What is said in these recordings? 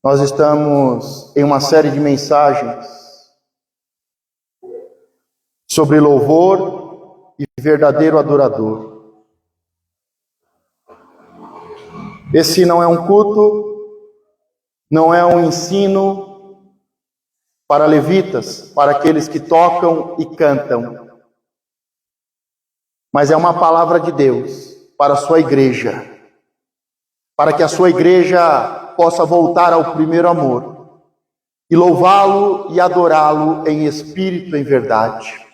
Nós estamos em uma série de mensagens sobre louvor e verdadeiro adorador. Esse não é um culto, não é um ensino para levitas, para aqueles que tocam e cantam, mas é uma palavra de Deus para a sua igreja, para que a sua igreja possa voltar ao primeiro amor e louvá-lo e adorá-lo em espírito e em verdade.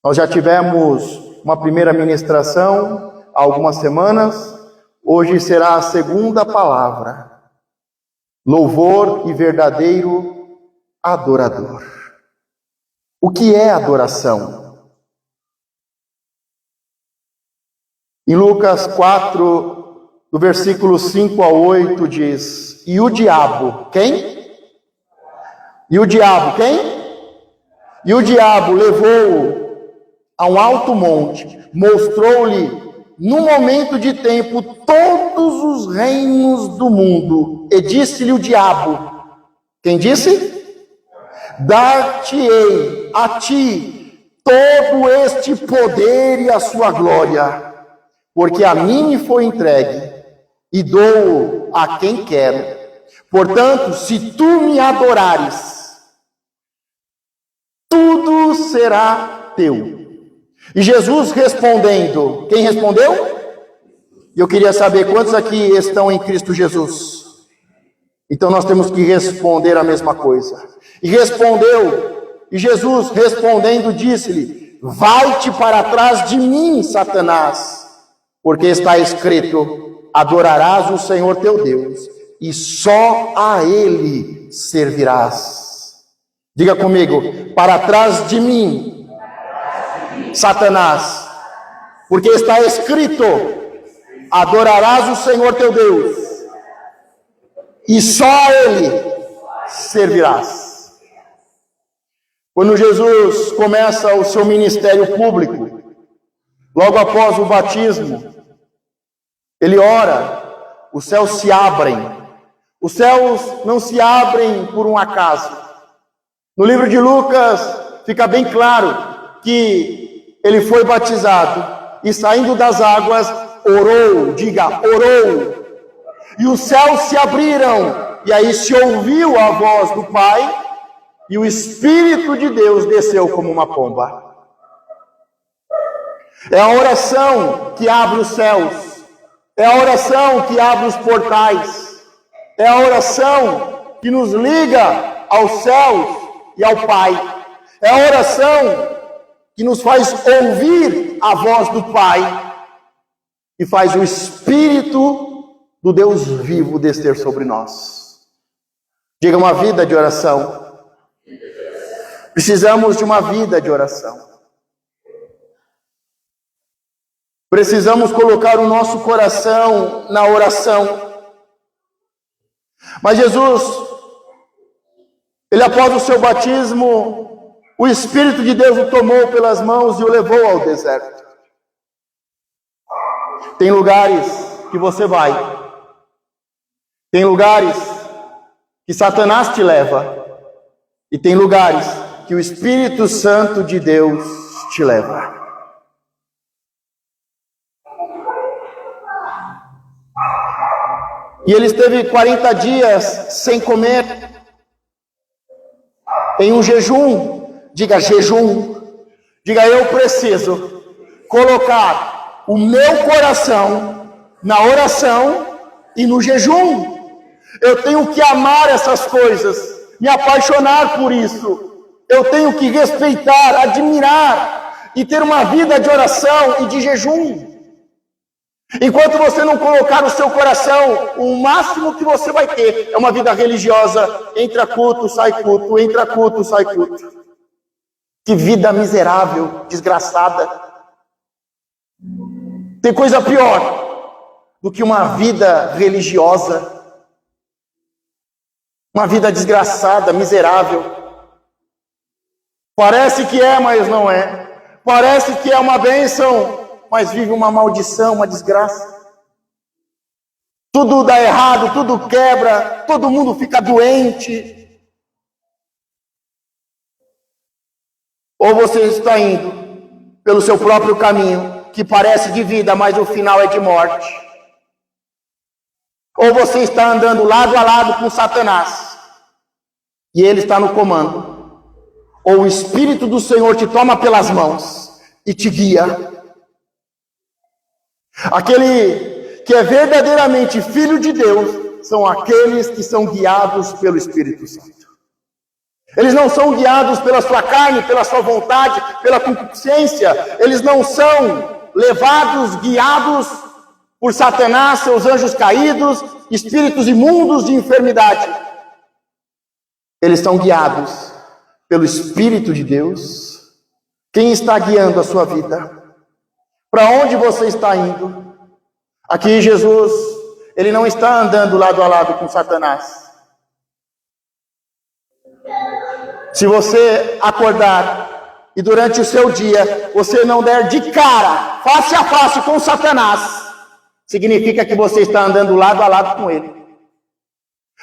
Nós já tivemos uma primeira ministração há algumas semanas, hoje será a segunda palavra, louvor e verdadeiro adorador. O que é adoração? Em Lucas 4, do versículo 5 a 8 diz: e o diabo, quem? E o diabo, quem? E o diabo levou-o a um alto monte, mostrou-lhe, num momento de tempo, todos os reinos do mundo, e disse-lhe o diabo, quem disse? Dar-te-ei a ti todo este poder e a sua glória, porque a mim me foi entregue, e dou a quem quero. Portanto, se tu me adorares, tudo será teu. E Jesus respondendo, quem respondeu? Eu queria saber quantos aqui estão em Cristo Jesus. Então nós temos que responder a mesma coisa. E Jesus respondendo disse-lhe: vai-te para trás de mim, Satanás, porque está escrito: adorarás o Senhor teu Deus, e só a Ele servirás. Diga comigo: para trás de mim, Satanás, porque está escrito: adorarás o Senhor teu Deus, e só a Ele servirás. Quando Jesus começa o seu ministério público, logo após o batismo, ele ora, os céus se abrem. Os céus não se abrem por um acaso. No livro de Lucas fica bem claro que ele foi batizado e, saindo das águas, orou, diga, orou. E os céus se abriram, e aí se ouviu a voz do Pai, e o Espírito de Deus desceu como uma pomba. É a oração que abre os céus. É a oração que abre os portais. É a oração que nos liga aos céus e ao Pai. É a oração que nos faz ouvir a voz do Pai e faz o Espírito do Deus vivo descer sobre nós. Diga, uma vida de oração. Precisamos de uma vida de oração. Precisamos colocar o nosso coração na oração. Mas Jesus, ele após o seu batismo, o Espírito de Deus o tomou pelas mãos e o levou ao deserto. Tem lugares que você vai. Tem lugares que Satanás te leva. E tem lugares que o Espírito Santo de Deus te leva. E ele esteve 40 dias sem comer, em um jejum. Diga, jejum. Diga, eu preciso colocar o meu coração na oração e no jejum. Eu tenho que amar essas coisas, me apaixonar por isso. Eu tenho que respeitar, admirar e ter uma vida de oração e de jejum. Enquanto você não colocar no seu coração, o máximo que você vai ter é uma vida religiosa. Entra culto, sai culto, entra culto, sai culto. Que vida miserável, desgraçada. Tem coisa pior do que uma vida religiosa. Uma vida desgraçada, miserável. Parece que é, mas não é. Parece que é uma bênção, mas vive uma maldição, uma desgraça. tudo dá errado, tudo quebra, todo mundo fica doente. Ou você está indo pelo seu próprio caminho, que parece de vida, mas o final é de morte. Ou você está andando lado a lado com Satanás, e ele está no comando. Ou o Espírito do Senhor te toma pelas mãos e te guia. Aquele que é verdadeiramente filho de Deus são aqueles que são guiados pelo Espírito Santo. Eles não são guiados pela sua carne, pela sua vontade, pela concupiscência. Eles não são levados, guiados por Satanás, seus anjos caídos, espíritos imundos de enfermidade. Eles são guiados pelo Espírito de Deus. Quem está guiando a sua vida? Para onde você está indo? Aqui Jesus, ele não está andando lado a lado com Satanás. Se você acordar e durante o seu dia você não der de cara, face a face com Satanás, significa que você está andando lado a lado com ele.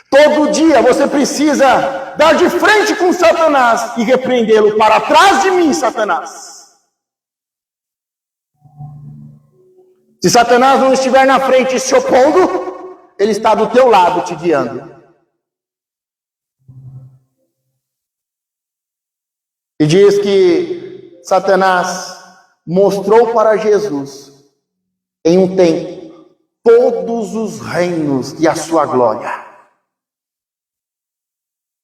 Todo dia você precisa dar de frente com Satanás e repreendê-lo. Para trás de mim, Satanás. Se Satanás não estiver na frente se opondo, ele está do teu lado te guiando. E diz que Satanás mostrou para Jesus, em um tempo, todos os reinos e a sua glória.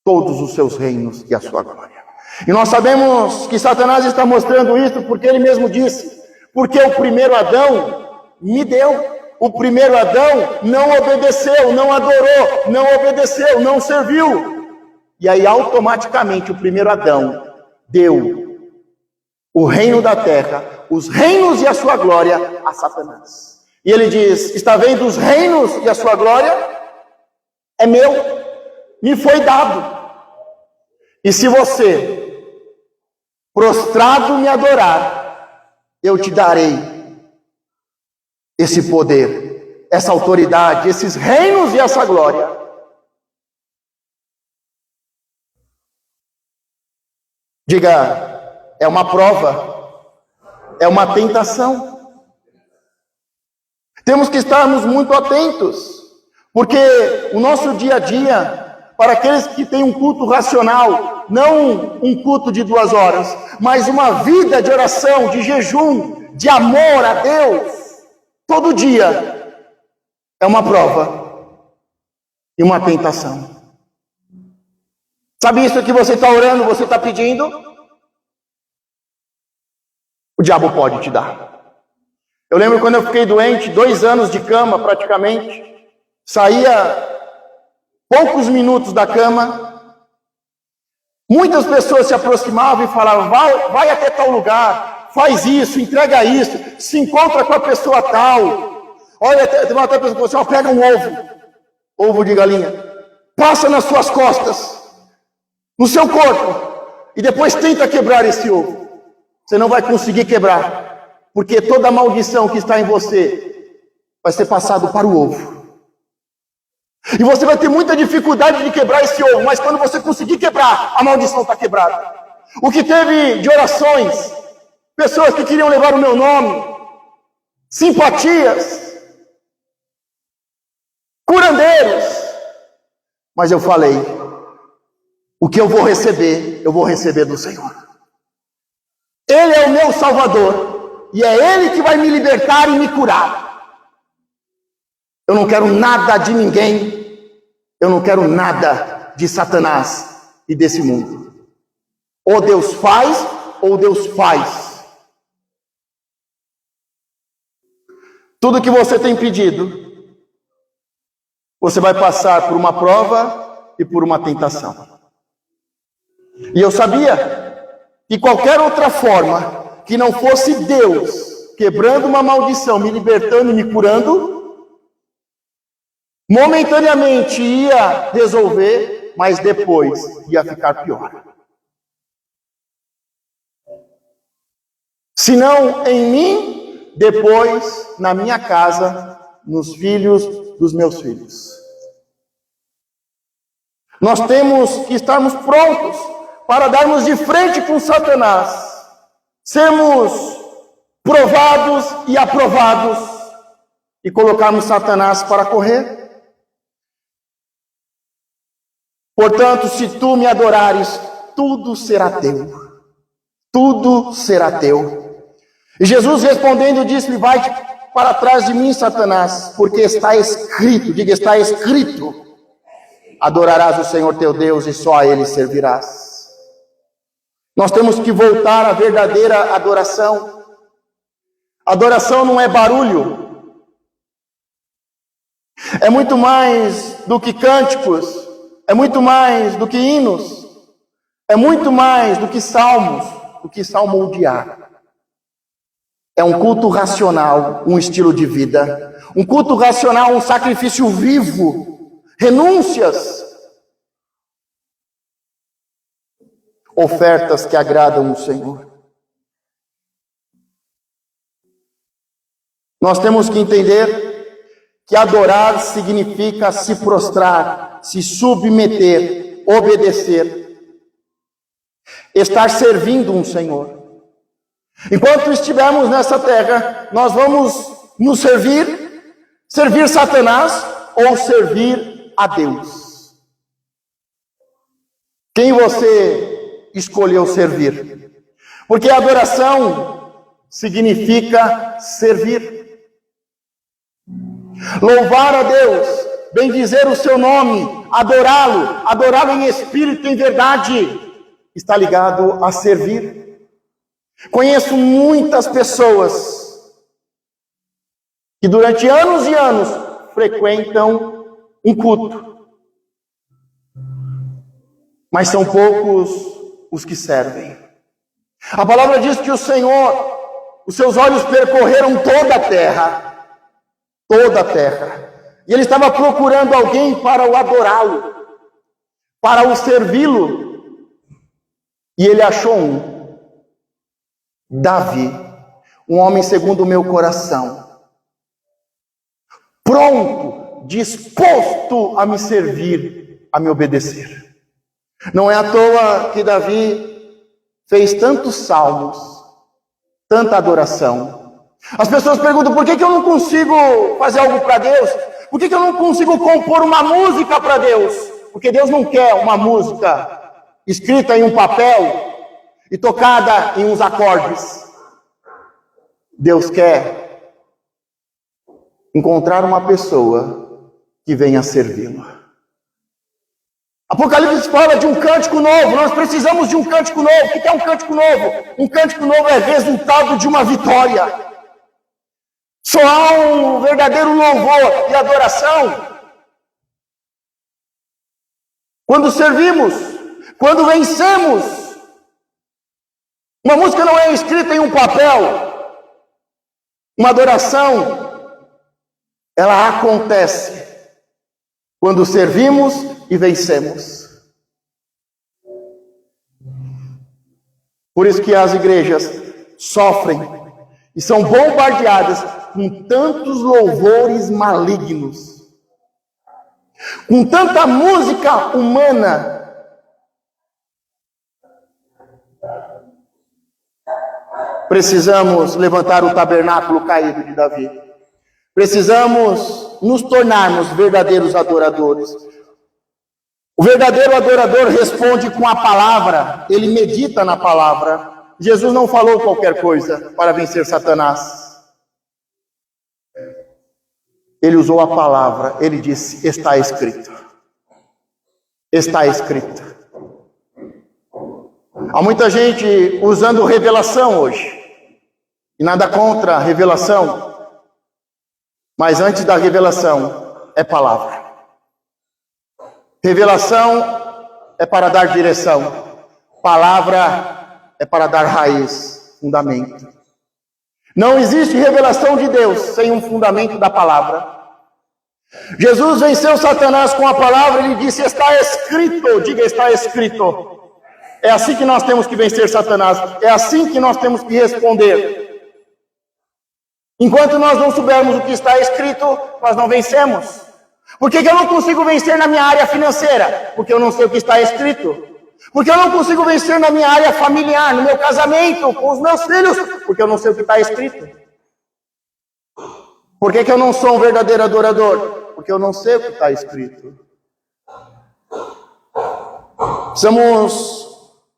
Todos os seus reinos e a sua glória. E nós sabemos que Satanás está mostrando isso porque ele mesmo disse, porque o primeiro Adão me deu. O primeiro Adão não obedeceu, não adorou, não obedeceu, não serviu. E aí automaticamente o primeiro Adão deu o reino da terra, os reinos e a sua glória a Satanás. E ele diz, está vendo os reinos e a sua glória? É meu, me foi dado. E se você, prostrado me adorar, eu te darei esse poder, essa autoridade, esses reinos e essa glória. Diga, é uma prova, é uma tentação. Temos que estarmos muito atentos, porque o nosso dia a dia, para aqueles que têm um culto racional, não um culto de 2 horas, mas uma vida de oração, de jejum, de amor a Deus, todo dia, é uma prova e uma tentação. Sabe isso que você está orando, você está pedindo? O diabo pode te dar. Eu lembro quando eu fiquei doente, 2 anos de cama praticamente, saía poucos minutos da cama, muitas pessoas se aproximavam e falavam, vai até tal lugar, faz isso, entrega isso, se encontra com a pessoa tal. Olha, tem uma pessoa que falou assim, pega um ovo de galinha, passa nas suas costas, no seu corpo, e depois tenta quebrar esse ovo. Você não vai conseguir quebrar, porque toda a maldição que está em você vai ser passado para o ovo. E você vai ter muita dificuldade de quebrar esse ovo, mas quando você conseguir quebrar, a maldição está quebrada. O que teve de orações, pessoas que queriam levar o meu nome, simpatias, curandeiros, mas eu falei, o que eu vou receber do Senhor. Ele é o meu Salvador, e é Ele que vai me libertar e me curar. Eu não quero nada de ninguém, eu não quero nada de Satanás e desse mundo. Ou Deus faz, ou Deus faz. Tudo que você tem pedido, você vai passar por uma prova e por uma tentação. E eu sabia que qualquer outra forma que não fosse Deus quebrando uma maldição, me libertando e me curando, momentaneamente ia resolver, mas depois ia ficar pior. Se não em mim, depois na minha casa, nos filhos dos meus filhos. Nós temos que estarmos prontos para darmos de frente com Satanás, sermos provados e aprovados e colocarmos Satanás para correr. Portanto, se tu me adorares, tudo será teu. Tudo será teu. E Jesus respondendo disse-lhe: vai-te para trás de mim, Satanás, porque está escrito, diga, está escrito: adorarás o Senhor teu Deus e só a Ele servirás. Nós temos que voltar à verdadeira adoração. Adoração não é barulho. É muito mais do que cânticos. É muito mais do que hinos. É muito mais do que salmos, do que salmodiar. É um culto racional, um estilo de vida. Um culto racional, um sacrifício vivo. Renúncias. Ofertas que agradam o Senhor. Nós temos que entender que adorar significa se prostrar, se submeter, obedecer, estar servindo um Senhor. Enquanto estivermos nessa terra, nós vamos nos servir Satanás ou servir a Deus. Quem você escolheu servir? Porque adoração significa servir. Louvar a Deus, bendizer o seu nome, adorá-lo em espírito e em verdade, está ligado a servir. Conheço muitas pessoas que durante anos e anos frequentam um culto, mas são poucos os que servem. A palavra diz que o Senhor, os seus olhos percorreram toda a terra, e Ele estava procurando alguém para o adorá-lo, para o servi-lo, e Ele achou Davi, um homem segundo o meu coração, pronto, disposto a me servir, a me obedecer. Não é à toa que Davi fez tantos salmos, tanta adoração. As pessoas perguntam: por que eu não consigo fazer algo para Deus? Por que eu não consigo compor uma música para Deus? Porque Deus não quer uma música escrita em um papel e tocada em uns acordes. Deus quer encontrar uma pessoa que venha servi-lo. Apocalipse fala de um cântico novo. Nós precisamos de um cântico novo. O que é um cântico novo? Um cântico novo é resultado de uma vitória. Só há um verdadeiro louvor e adoração quando servimos, quando vencemos. Uma música não é escrita em um papel. Uma adoração, ela acontece quando servimos e vencemos. Por isso que as igrejas sofrem e são bombardeadas com tantos louvores malignos, com tanta música humana. Precisamos levantar o tabernáculo caído de Davi. Precisamos nos tornarmos verdadeiros adoradores. O verdadeiro adorador responde com a palavra, ele medita na palavra. Jesus não falou qualquer coisa para vencer Satanás. Ele usou a palavra, ele disse: está escrito. Está escrito. Há muita gente usando revelação hoje. E nada contra a revelação. Mas antes da revelação é palavra. Revelação é para dar direção. Palavra é para dar raiz, fundamento. Não existe revelação de Deus sem um fundamento da palavra. Jesus venceu Satanás com a palavra. Ele disse: está escrito. Diga: está escrito. É assim que nós temos que vencer Satanás. É assim que nós temos que responder. Enquanto nós não soubermos o que está escrito, nós não vencemos. Por que eu não consigo vencer na minha área financeira? Porque eu não sei o que está escrito. Porque eu não consigo vencer na minha área familiar, no meu casamento, com os meus filhos? Porque eu não sei o que está escrito. Por que eu não sou um verdadeiro adorador? Porque eu não sei o que está escrito.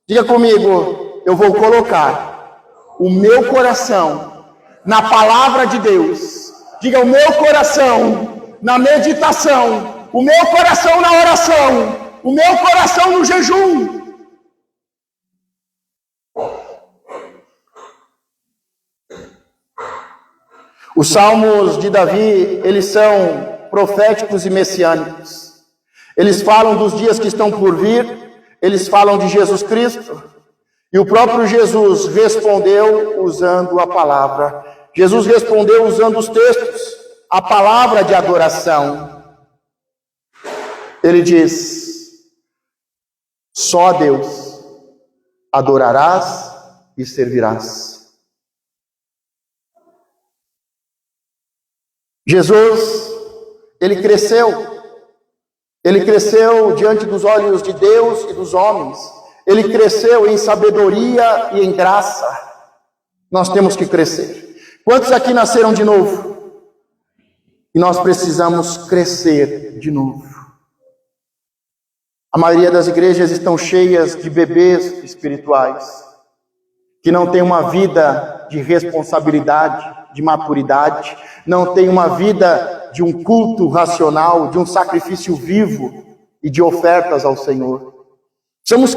Diga comigo, eu vou colocar o meu coração na palavra de Deus. Diga, o meu coração na meditação, o meu coração na oração, o meu coração no jejum. Os salmos de Davi, eles são proféticos e messiânicos. Eles falam dos dias que estão por vir, eles falam de Jesus Cristo. E o próprio Jesus respondeu usando a palavra. Jesus respondeu usando os textos, a palavra de adoração. Ele diz: só a Deus adorarás e servirás. Jesus, ele cresceu diante dos olhos de Deus e dos homens. Ele cresceu em sabedoria e em graça. Nós temos que crescer. Quantos aqui nasceram de novo? E nós precisamos crescer de novo. A maioria das igrejas estão cheias de bebês espirituais, que não têm uma vida de responsabilidade, de maturidade, não têm uma vida de um culto racional, de um sacrifício vivo e de ofertas ao Senhor. Precisamos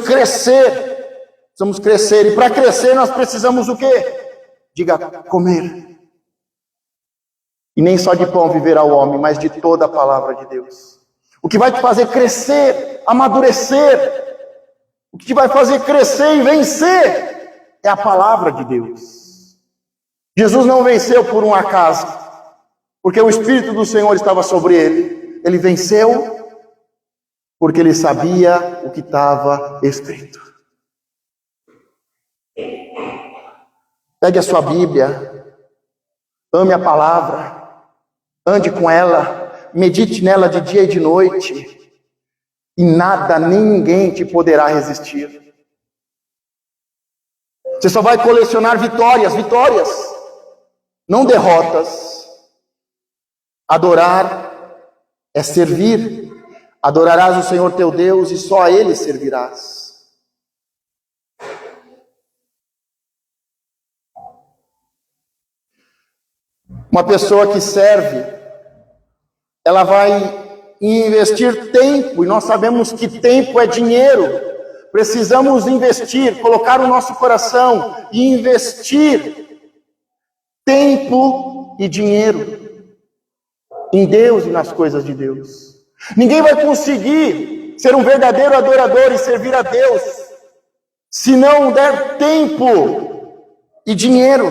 crescer, e para crescer nós precisamos o quê? Diga, comer. E nem só de pão viverá o homem, mas de toda a palavra de Deus. O que vai te fazer crescer, amadurecer, o que te vai fazer crescer e vencer, é a palavra de Deus. Jesus não venceu por um acaso, porque o Espírito do Senhor estava sobre ele. Ele venceu porque ele sabia o que estava escrito. Pegue a sua Bíblia, ame a palavra, ande com ela, medite nela de dia e de noite, e nada nem ninguém te poderá resistir. Você só vai colecionar vitórias, não derrotas. Adorar é servir. Adorarás o Senhor teu Deus e só a Ele servirás. Uma pessoa que serve, ela vai investir tempo, e nós sabemos que tempo é dinheiro. Precisamos investir, colocar o nosso coração e investir tempo e dinheiro em Deus e nas coisas de Deus. Ninguém vai conseguir ser um verdadeiro adorador e servir a Deus se não der tempo e dinheiro,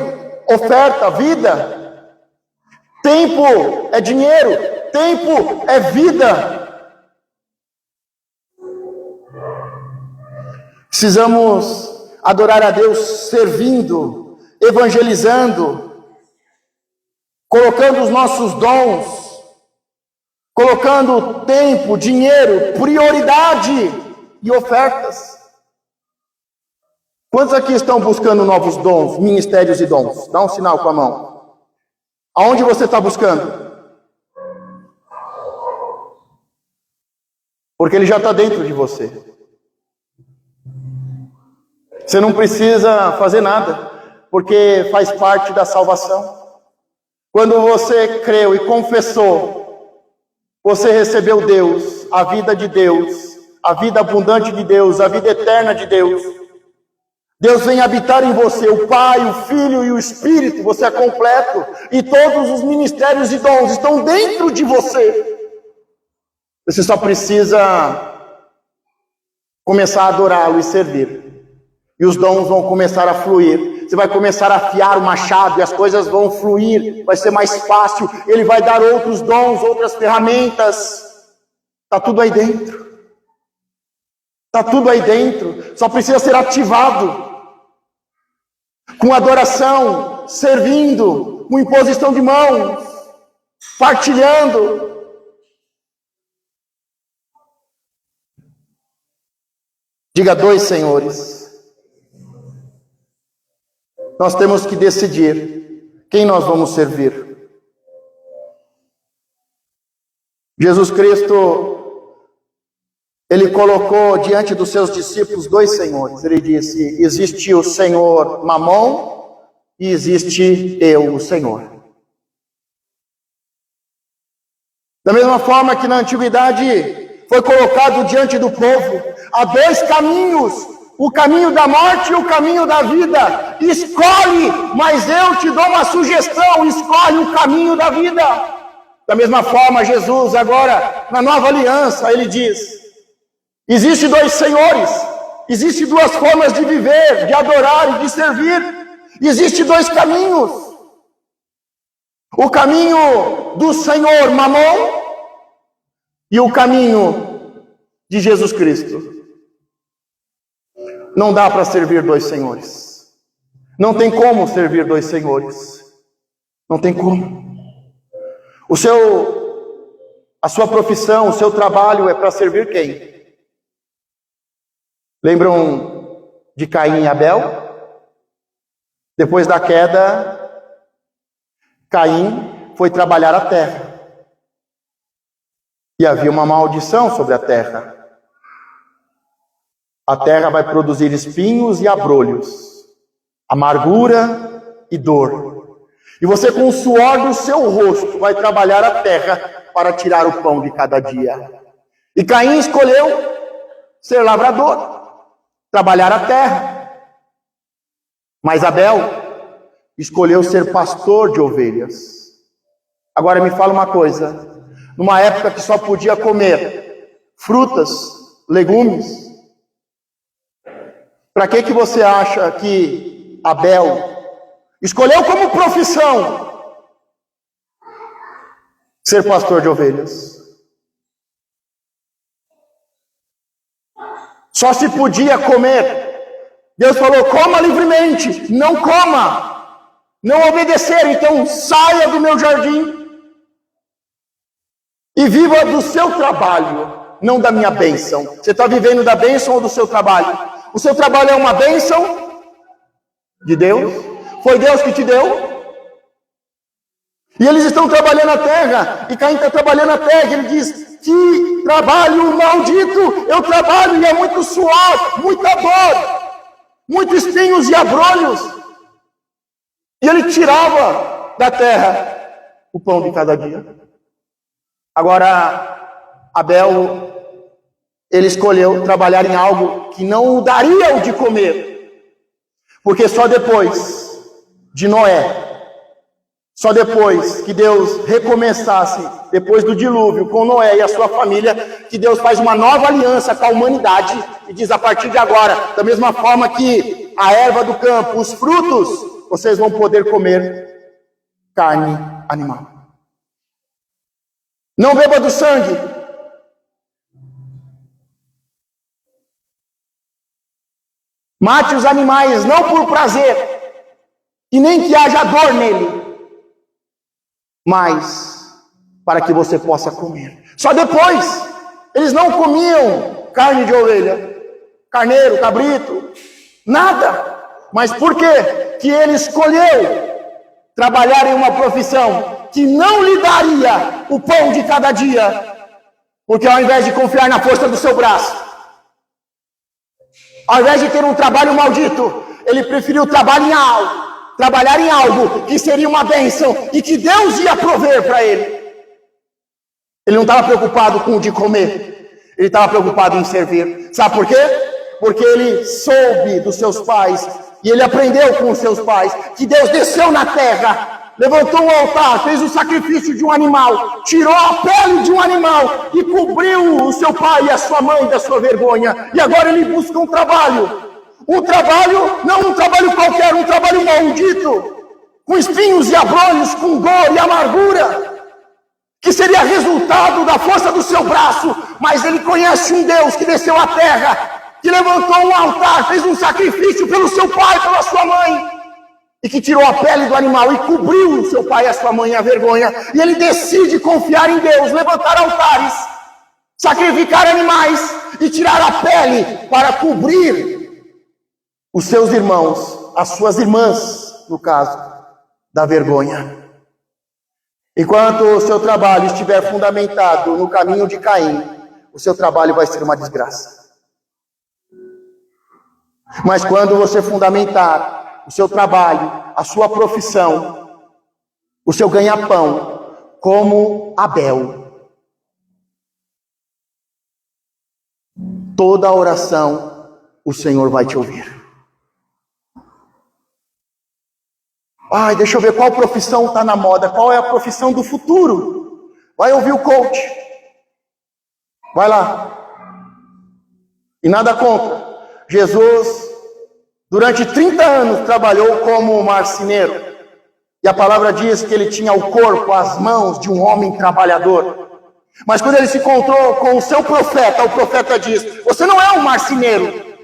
oferta, vida. Tempo é dinheiro, tempo é vida. Precisamos adorar a Deus servindo, evangelizando, colocando os nossos dons, colocando tempo, dinheiro, prioridade e ofertas. Quantos aqui estão buscando novos dons, ministérios e dons? Dá um sinal com a mão. Aonde você está buscando? Porque ele já está dentro de você. Você não precisa fazer nada, porque faz parte da salvação. Quando você creu e confessou, você recebeu Deus, a vida de Deus, a vida abundante de Deus, a vida eterna de Deus. Deus vem habitar em você, o Pai, o Filho e o Espírito. Você é completo, e todos os ministérios e dons estão dentro de você. Você só precisa começar a adorá-lo e servir, e os dons vão começar a fluir. Você vai começar a afiar o machado e as coisas vão fluir, vai ser mais fácil. Ele vai dar outros dons, outras ferramentas. Está tudo aí dentro. Está tudo aí dentro. Só precisa ser ativado. Com adoração, servindo, com imposição de mãos, partilhando. Diga: dois senhores. Nós temos que decidir quem nós vamos servir. Jesus Cristo, ele colocou diante dos seus discípulos dois senhores. Ele disse: existe o Senhor Mamon e existe eu, o Senhor. Da mesma forma que na antiguidade foi colocado diante do povo, há dois caminhos, o caminho da morte e o caminho da vida. Escolhe, mas eu te dou uma sugestão: escolhe o caminho da vida. Da mesma forma, Jesus agora, na nova aliança, ele diz: existe dois senhores, existe duas formas de viver, de adorar e de servir. Existe dois caminhos. O caminho do Senhor Mamon e o caminho de Jesus Cristo. Não dá para servir dois senhores. Não tem como servir dois senhores. Não tem como. A sua profissão, o seu trabalho é para servir quem? Lembram de Caim e Abel? Depois da queda, Caim foi trabalhar a terra. E havia uma maldição sobre a terra. A terra vai produzir espinhos e abrolhos, amargura e dor. E você, com o suor do seu rosto, vai trabalhar a terra para tirar o pão de cada dia. E Caim escolheu ser lavrador, trabalhar a terra. Mas Abel escolheu ser pastor de ovelhas. Agora me fala uma coisa: numa época que só podia comer frutas, legumes, para que você acha que Abel escolheu como profissão ser pastor de ovelhas? Só se podia comer. Deus falou: coma livremente. Não coma. Não obedecer. Então saia do meu jardim e viva do seu trabalho, não da minha bênção. Você está vivendo da bênção ou do seu trabalho? O seu trabalho é uma bênção de Deus? Foi Deus que te deu? E eles estão trabalhando a terra, e Caim está trabalhando a terra, e ele diz: que trabalho maldito eu trabalho, e é muito suor, muita dor, muitos espinhos e abrolhos. E ele tirava da terra o pão de cada dia. Agora, Abel, ele escolheu trabalhar em algo que não o daria o de comer. Porque só depois de Noé, só depois que Deus recomeçasse, depois do dilúvio, com Noé e a sua família, que Deus faz uma nova aliança com a humanidade e diz: a partir de agora, da mesma forma que a erva do campo, os frutos, vocês vão poder comer carne animal. Não beba do sangue. Mate os animais, não por prazer, e nem que haja dor nele, mas para que você possa comer. Só depois. Eles não comiam carne de ovelha, carneiro, cabrito, nada. Mas por quê? Que ele escolheu trabalhar em uma profissão que não lhe daria o pão de cada dia, porque ao invés de confiar na força do seu braço, ao invés de ter um trabalho maldito, ele preferiu trabalhar em algo que seria uma bênção e que Deus ia prover para ele. Ele não estava preocupado com o de comer, ele estava preocupado em servir. Sabe por quê? Porque ele soube dos seus pais e ele aprendeu com os seus pais que Deus desceu na terra, levantou um altar, fez o sacrifício de um animal, tirou a pele de um animal e cobriu o seu pai e a sua mãe da sua vergonha. E agora ele busca um trabalho, não um trabalho qualquer, um trabalho maldito, com espinhos e abrolhos, com dor e amargura, que seria resultado da força do seu braço. Mas ele conhece um Deus que desceu à terra, que levantou um altar, fez um sacrifício pelo seu pai, pela sua mãe, e que tirou a pele do animal e cobriu o seu pai e a sua mãe a vergonha. E ele decide confiar em Deus, levantar altares, sacrificar animais e tirar a pele para cobrir os seus irmãos, as suas irmãs, no caso, da vergonha. Enquanto o seu trabalho estiver fundamentado no caminho de Caim, o seu trabalho vai ser uma desgraça. Mas quando você fundamentar o seu trabalho, a sua profissão, o seu ganha-pão, como Abel, toda a oração o Senhor vai te ouvir. Ai, deixa eu ver qual profissão está na moda, qual é a profissão do futuro. Vai ouvir o coach. Vai lá. E nada contra. Jesus, durante 30 anos, trabalhou como marceneiro. E a palavra diz que ele tinha o corpo, as mãos de um homem trabalhador. Mas quando ele se encontrou com o seu profeta, o profeta diz: você não é um marceneiro.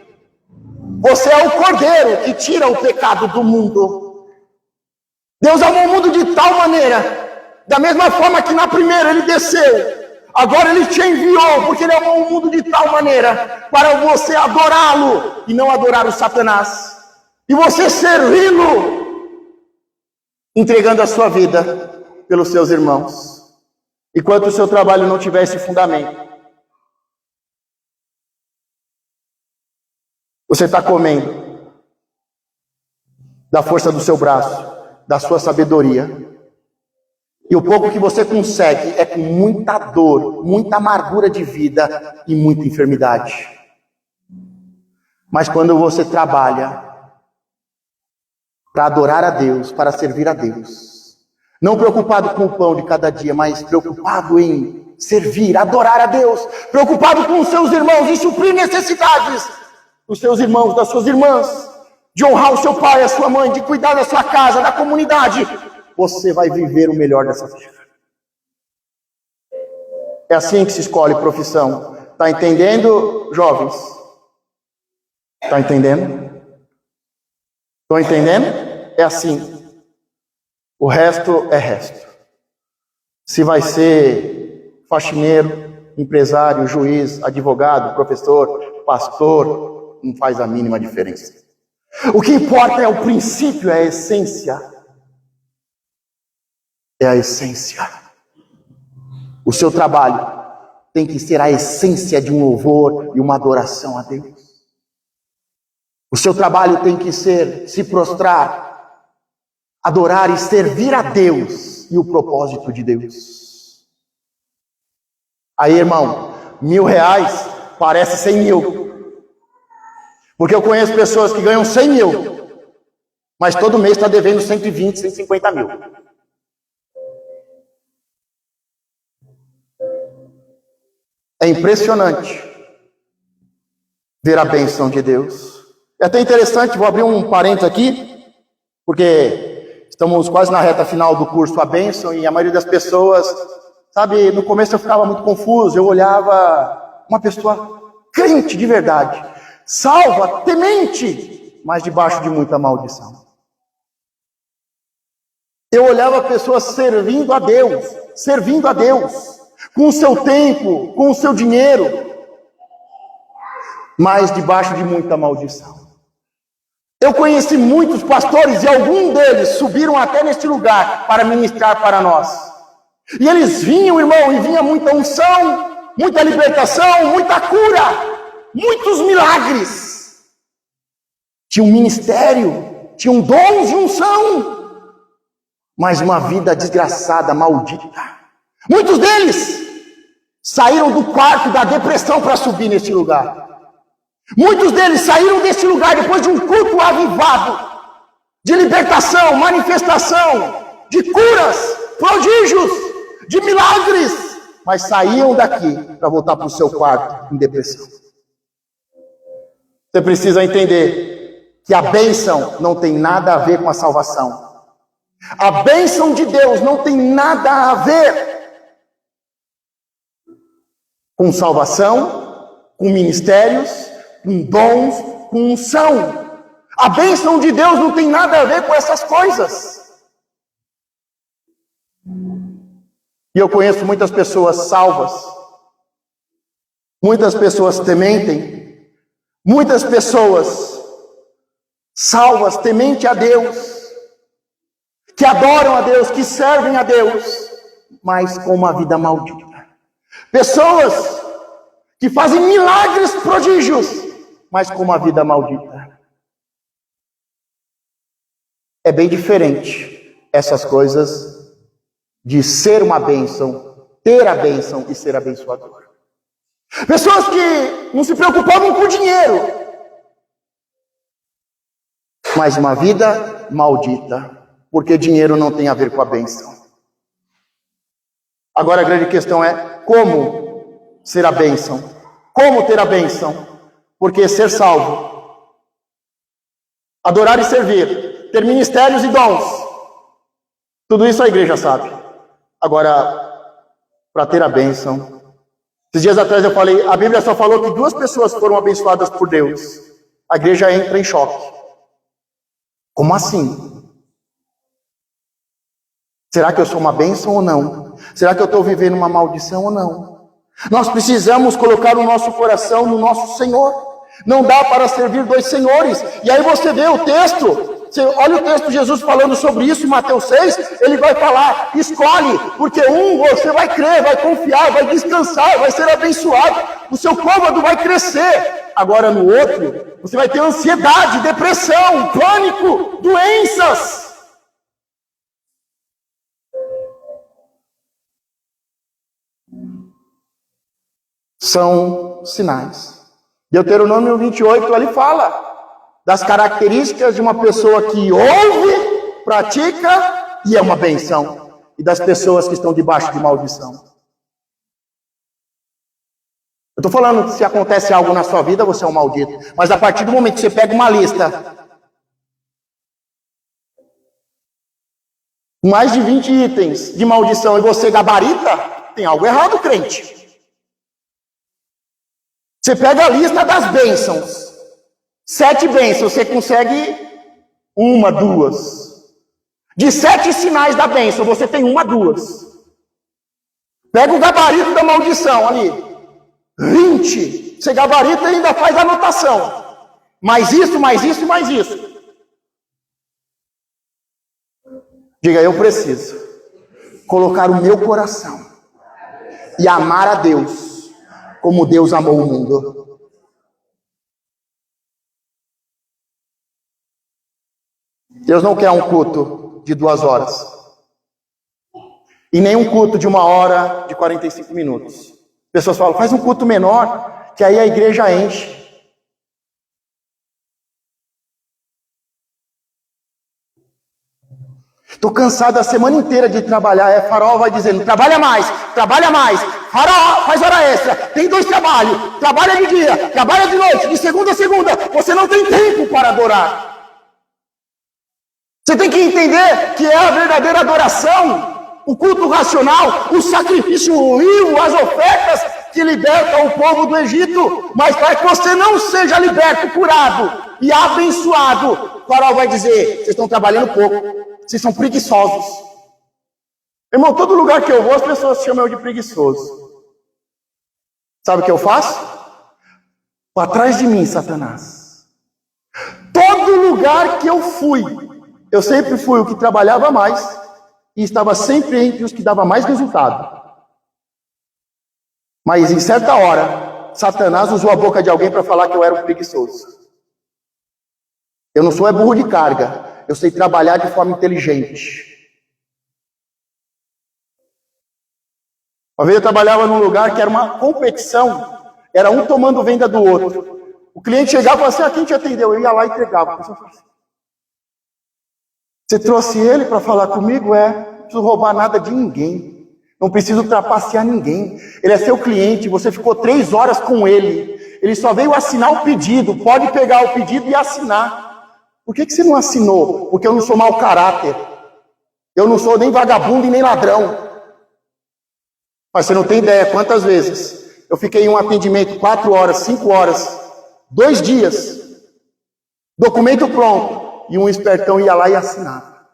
Você é o cordeiro que tira o pecado do mundo. Deus amou o mundo de tal maneira, da mesma forma que na primeira ele desceu, agora ele te enviou, porque ele amou o mundo de tal maneira, para você adorá-lo, e não adorar o Satanás, e você servi-lo, entregando a sua vida pelos seus irmãos, enquanto o seu trabalho não tivesse fundamento. Você está comendo da força do seu braço, da sua sabedoria, e o pouco que você consegue é com muita dor, muita amargura de vida e muita enfermidade. Mas quando você trabalha para adorar a Deus, para servir a Deus, não preocupado com o pão de cada dia, mas preocupado em servir, adorar a Deus, preocupado com os seus irmãos, em suprir necessidades dos seus irmãos, das suas irmãs, de honrar o seu pai, a sua mãe, de cuidar da sua casa, da comunidade, você vai viver o melhor dessa terra. É assim que se escolhe profissão. Está entendendo, jovens? Está entendendo? Estão entendendo? É assim. O resto é resto. Se vai ser faxineiro, empresário, juiz, advogado, professor, pastor, não faz a mínima diferença. O que importa é o princípio, é a essência. É a essência. O seu trabalho tem que ser a essência de um louvor e uma adoração a Deus. O seu trabalho tem que ser se prostrar, adorar e servir a Deus e o propósito de Deus. Aí, irmão, R$1.000 parece 100 mil. Porque eu conheço pessoas que ganham 100 mil, mas todo mês está devendo 120, 150 mil. É impressionante ver a bênção de Deus. É até interessante, vou abrir um parênteses aqui, porque estamos quase na reta final do curso A Bênção, e a maioria das pessoas, sabe, no começo eu ficava muito confuso, eu olhava uma pessoa crente de verdade, salva, temente, mas debaixo de muita maldição. Eu olhava pessoas servindo a Deus, com o seu tempo, com o seu dinheiro, mas debaixo de muita maldição. Eu conheci muitos pastores e alguns deles subiram até neste lugar para ministrar para nós. E eles vinham, irmão, e vinha muita unção, muita libertação, muita cura. Muitos milagres. Tinha um ministério, tinham dons de unção, mas uma vida desgraçada, maldita. Muitos deles saíram do quarto da depressão para subir neste lugar. Muitos deles saíram deste lugar depois de um culto avivado, de libertação, manifestação, de curas, prodígios, de milagres, mas saíam daqui para voltar para o seu quarto em depressão. Você precisa entender que a bênção não tem nada a ver com a salvação. A bênção de Deus não tem nada a ver com salvação, com ministérios, com dons, com unção. A bênção de Deus não tem nada a ver com essas coisas. E eu conheço muitas pessoas salvas, Muitas pessoas tementem, muitas pessoas salvas, temente a Deus, que adoram a Deus, que servem a Deus, mas com uma vida maldita. Pessoas que fazem milagres, prodígios, mas com uma vida maldita. É bem diferente essas coisas de ser uma bênção, ter a bênção e ser abençoador. Pessoas que não se preocupavam com o dinheiro, mas uma vida maldita, porque dinheiro não tem a ver com a bênção. Agora a grande questão é como ser a bênção, como ter a bênção, porque ser salvo, adorar e servir, ter ministérios e dons, tudo isso a igreja sabe. Agora, para ter a bênção, esses dias atrás eu falei, a Bíblia só falou que 2 pessoas foram abençoadas por Deus. A igreja entra em choque. Como assim? Será que eu sou uma bênção ou não? Será que eu estou vivendo uma maldição ou não? Nós precisamos colocar o nosso coração no nosso Senhor. Não dá para servir 2 senhores. E aí você vê o texto. Você olha o texto de Jesus falando sobre isso em Mateus 6, ele vai falar, escolhe, porque você vai crer, vai confiar, vai descansar, vai ser abençoado, o seu cômodo vai crescer. Agora no outro, você vai ter ansiedade, depressão, pânico, doenças. São sinais. Deuteronômio 28, ali fala das características de uma pessoa que ouve, pratica e é uma benção, e das pessoas que estão debaixo de maldição. Eu estou falando que se acontece algo na sua vida, você é um maldito, mas a partir do momento que você pega uma lista, mais de 20 itens de maldição, e você gabarita, tem algo errado, crente. Você pega a lista das bênçãos, 7 bênçãos, você consegue 1, 2. De 7 sinais da bênção, você tem 1, 2. Pega o gabarito da maldição ali, 20. Você gabarita e ainda faz anotação. Mais isso, mais isso, mais isso. Diga, eu preciso colocar o meu coração e amar a Deus como Deus amou o mundo. Deus não quer um culto de 2 horas. E nem um culto de 1 hora, de 45 minutos. Pessoas falam, faz um culto menor, que aí a igreja enche. Estou cansado a semana inteira de trabalhar. Farol vai dizendo, trabalha mais. Farol, faz hora extra. Tem 2 trabalhos. Trabalha de dia, trabalha de noite, de segunda a segunda. Você não tem tempo para adorar. Você tem que entender que é a verdadeira adoração, o culto racional, o sacrifício vivo, as ofertas que libertam o povo do Egito. Mas para que você não seja liberto, curado e abençoado, o Farol vai dizer, vocês estão trabalhando pouco, vocês são preguiçosos. Irmão, todo lugar que eu vou, as pessoas chamam eu de preguiçoso. Sabe o que eu faço? Para trás de mim, Satanás. Todo lugar que eu fui, eu sempre fui o que trabalhava mais e estava sempre entre os que dava mais resultado. Mas em certa hora, Satanás usou a boca de alguém para falar que eu era um preguiçoso. Eu não sou burro de carga, eu sei trabalhar de forma inteligente. Uma vez eu trabalhava num lugar que era uma competição, era um tomando venda do outro. O cliente chegava e falava assim, quem te atendeu? Eu ia lá e entregava. Você trouxe ele para falar comigo? Não preciso roubar nada de ninguém. Não preciso trapacear ninguém. Ele é seu cliente, você ficou 3 horas com ele. Ele só veio assinar o pedido. Pode pegar o pedido e assinar. Por que você não assinou? Porque eu não sou mau caráter. Eu não sou nem vagabundo e nem ladrão. Mas você não tem ideia quantas vezes eu fiquei em um atendimento 4 horas, 5 horas, 2 dias. Documento pronto. E um espertão ia lá e assinava.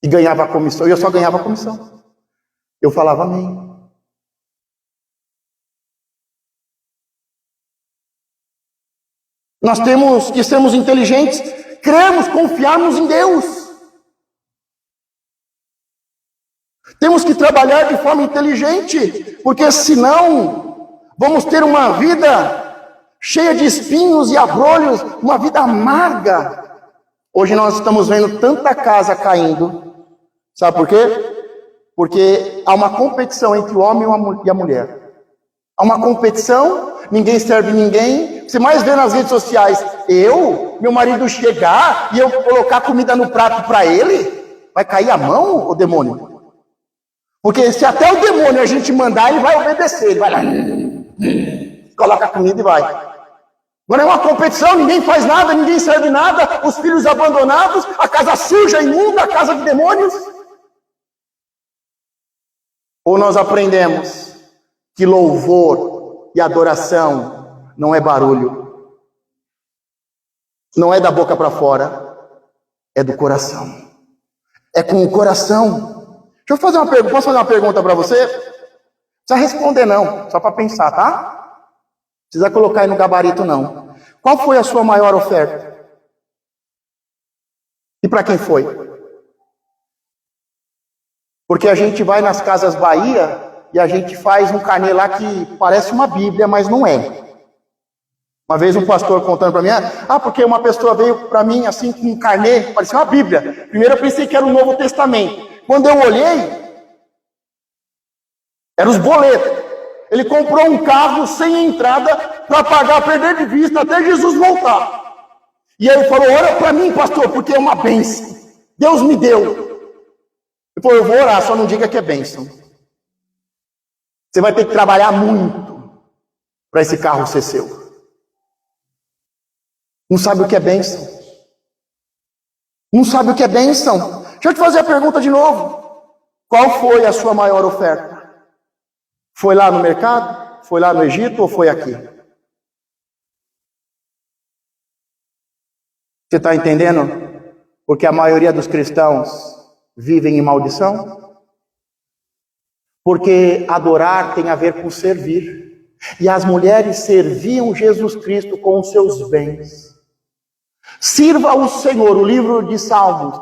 E ganhava a comissão. E eu só ganhava a comissão. Eu falava amém. Nós temos que sermos inteligentes, cremos, confiarmos em Deus. Temos que trabalhar de forma inteligente, porque senão vamos ter uma vida cheia de espinhos e abrolhos, uma vida amarga. Hoje nós estamos vendo tanta casa caindo. Sabe por quê? Porque há uma competição entre o homem e a mulher. Há uma competição, ninguém serve ninguém. Você mais vê nas redes sociais, meu marido chegar e eu colocar comida no prato para ele, vai cair a mão, o demônio? Porque se até o demônio a gente mandar, ele vai obedecer. Ele vai lá, coloca a comida e vai. Agora é uma competição, ninguém faz nada, ninguém serve nada, os filhos abandonados, a casa suja, imunda, a casa de demônios. Ou nós aprendemos que louvor e adoração não é barulho, não é da boca para fora, é do coração. É com o coração. Deixa eu fazer uma pergunta. Posso fazer uma pergunta para você? Não precisa responder não, só para pensar, tá? Não precisa colocar aí no gabarito não. Qual foi a sua maior oferta? E para quem foi? Porque a gente vai nas Casas Bahia e a gente faz um carnê lá que parece uma Bíblia, mas não é. Uma vez um pastor contando para mim, porque uma pessoa veio para mim assim com um carnê, parecia uma Bíblia. Primeiro eu pensei que era o Novo Testamento. Quando eu olhei, eram os boletos. Ele comprou um carro sem entrada para pagar, perder de vista até Jesus voltar. E aí ele falou, ora para mim, pastor, porque é uma bênção. Deus me deu. Ele falou, eu vou orar, só não diga que é bênção. Você vai ter que trabalhar muito para esse carro ser seu. Não sabe o que é bênção. Não sabe o que é bênção. Deixa eu te fazer a pergunta de novo. Qual foi a sua maior oferta? Foi lá no mercado? Foi lá no Egito ou foi aqui? Você está entendendo? Porque a maioria dos cristãos vivem em maldição. Porque adorar tem a ver com servir. E as mulheres serviam Jesus Cristo com os seus bens. Sirva ao Senhor, o livro de Salmos,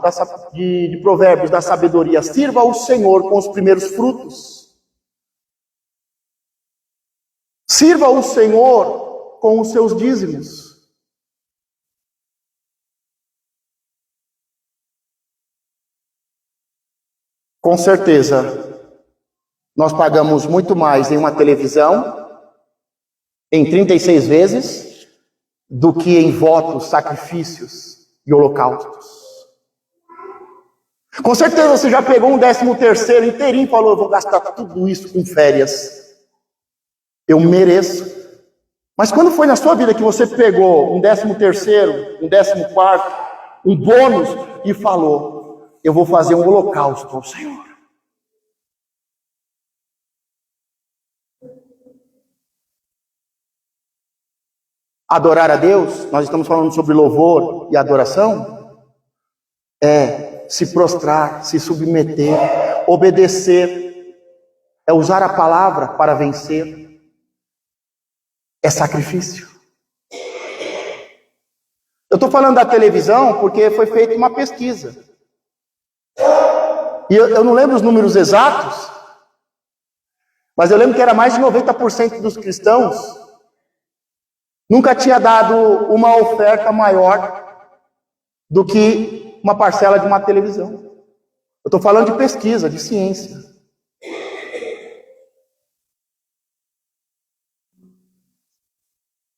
de Provérbios, da sabedoria. Sirva ao Senhor com os primeiros frutos. Sirva ao Senhor com os seus dízimos. Com certeza, nós pagamos muito mais em uma televisão, em 36 vezes, do que em votos, sacrifícios e holocaustos. Com certeza você já pegou um 13º inteirinho e falou, eu vou gastar tudo isso com férias. Eu mereço. Mas quando foi na sua vida que você pegou um 13º, um 14º, um bônus e falou, eu vou fazer um holocausto ao Senhor? Adorar a Deus, nós estamos falando sobre louvor e adoração, é se prostrar, se submeter, obedecer, é usar a palavra para vencer, é sacrifício. Eu estou falando da televisão porque foi feita uma pesquisa, e eu não lembro os números exatos, mas eu lembro que era mais de 90% dos cristãos nunca tinha dado uma oferta maior do que uma parcela de uma televisão. Eu estou falando de pesquisa, de ciência.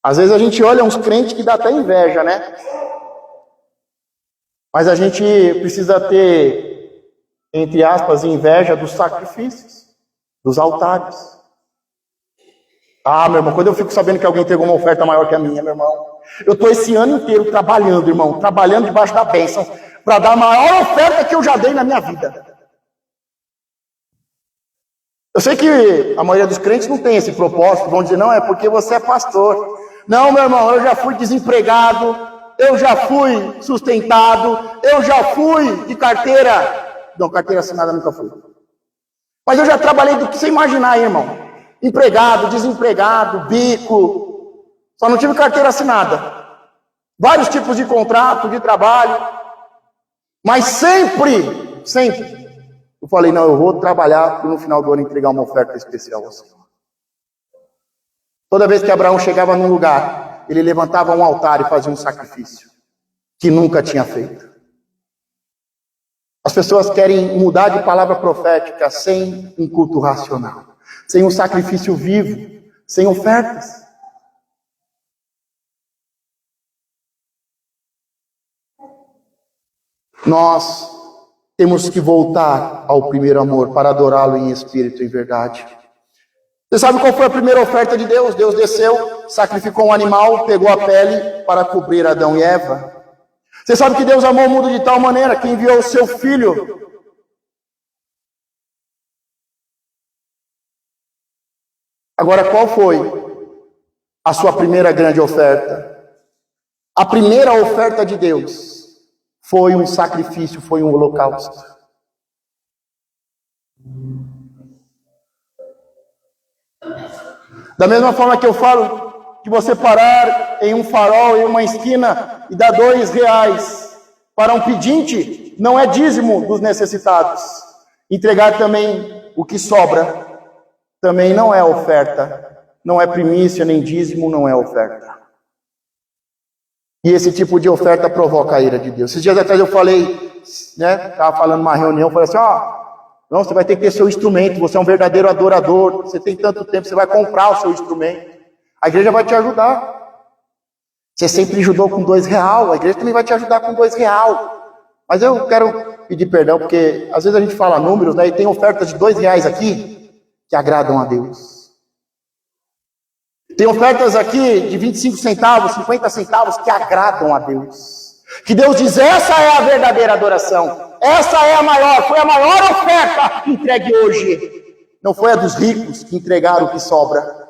Às vezes a gente olha uns crentes que dá até inveja, né? Mas a gente precisa ter, entre aspas, inveja dos sacrifícios, dos altares. Meu irmão, quando eu fico sabendo que alguém entregou uma oferta maior que a minha, meu irmão, eu estou esse ano inteiro trabalhando, irmão, trabalhando debaixo da bênção, para dar a maior oferta que eu já dei na minha vida. Eu sei que a maioria dos crentes não tem esse propósito, vão dizer, não, é porque você é pastor. Não, meu irmão, eu já fui desempregado, eu já fui sustentado, eu já fui de carteira. Não, carteira assinada nunca fui. Mas eu já trabalhei do que você imaginar aí, irmão. Empregado, desempregado, bico. Só não tive carteira assinada. vários tipos de contrato, de trabalho, mas sempre, eu falei, não, eu vou trabalhar para no final do ano entregar uma oferta especial ao Senhor. Toda vez que Abraão chegava num lugar, ele levantava um altar e fazia um sacrifício, que nunca tinha feito. As pessoas querem mudar de palavra profética sem um culto racional, sem um sacrifício vivo, sem ofertas. Nós temos que voltar ao primeiro amor para adorá-lo em espírito e verdade. Você sabe qual foi a primeira oferta de Deus? Deus desceu, sacrificou um animal, pegou a pele para cobrir Adão e Eva. Você sabe que Deus amou o mundo de tal maneira que enviou o seu Filho. Agora, qual foi a sua primeira grande oferta? A primeira oferta de Deus foi um sacrifício, foi um holocausto. Da mesma forma que eu falo que você parar em um farol, em uma esquina, e dar R$2 para um pedinte, não é dízimo dos necessitados. Entregar também o que sobra, também não é oferta, não é primícia, nem dízimo, não é oferta. E esse tipo de oferta provoca a ira de Deus. Esses dias atrás eu falei, estava falando numa reunião, falei assim, não, você vai ter que ter seu instrumento, você é um verdadeiro adorador, você tem tanto tempo, você vai comprar o seu instrumento. A igreja vai te ajudar. Você sempre ajudou com R$2, a igreja também vai te ajudar com R$2. Mas eu quero pedir perdão, porque às vezes a gente fala números, e tem ofertas de R$2 aqui, que agradam a Deus. Tem ofertas aqui de 25 centavos, 50 centavos, que agradam a Deus. Que Deus diz, essa é a verdadeira adoração. Essa é a maior, foi a maior oferta entregue hoje. Não foi a dos ricos que entregaram o que sobra,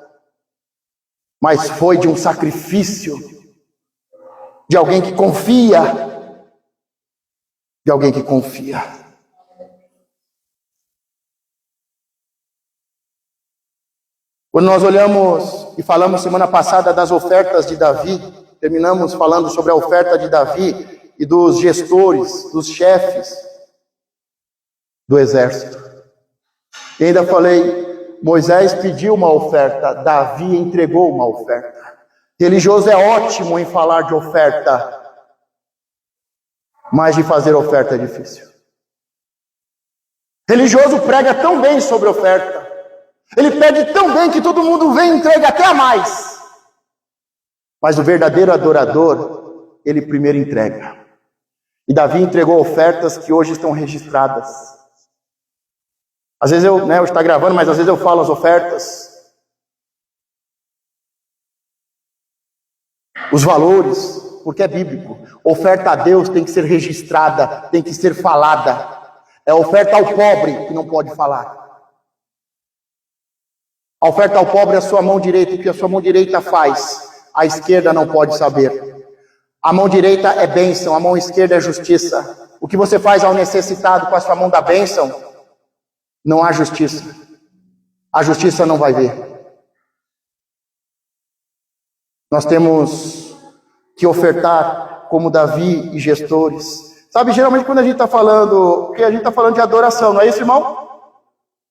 mas foi de um sacrifício, de alguém que confia, Quando nós olhamos e falamos semana passada das ofertas de Davi, terminamos falando sobre a oferta de Davi e dos gestores, dos chefes do exército. E ainda falei, Moisés pediu uma oferta, Davi entregou uma oferta. Religioso é ótimo em falar de oferta, mas de fazer oferta é difícil. Religioso prega tão bem sobre oferta, ele pede tão bem que todo mundo vem e entrega até a mais. Mas o verdadeiro adorador, ele primeiro entrega. E Davi entregou ofertas que hoje estão registradas. Às vezes eu estou gravando, mas às vezes eu falo as ofertas. Os valores, porque é bíblico. Oferta a Deus tem que ser registrada, tem que ser falada. É oferta ao pobre que não pode falar. A oferta ao pobre é a sua mão direita, o que a sua mão direita faz, a esquerda não pode saber. A mão direita é bênção, a mão esquerda é justiça. O que você faz ao necessitado com a sua mão da bênção, não há justiça. A justiça não vai ver. Nós temos que ofertar como Davi e gestores. Sabe, geralmente quando a gente está falando, porque a gente está falando de adoração, não é isso, irmão?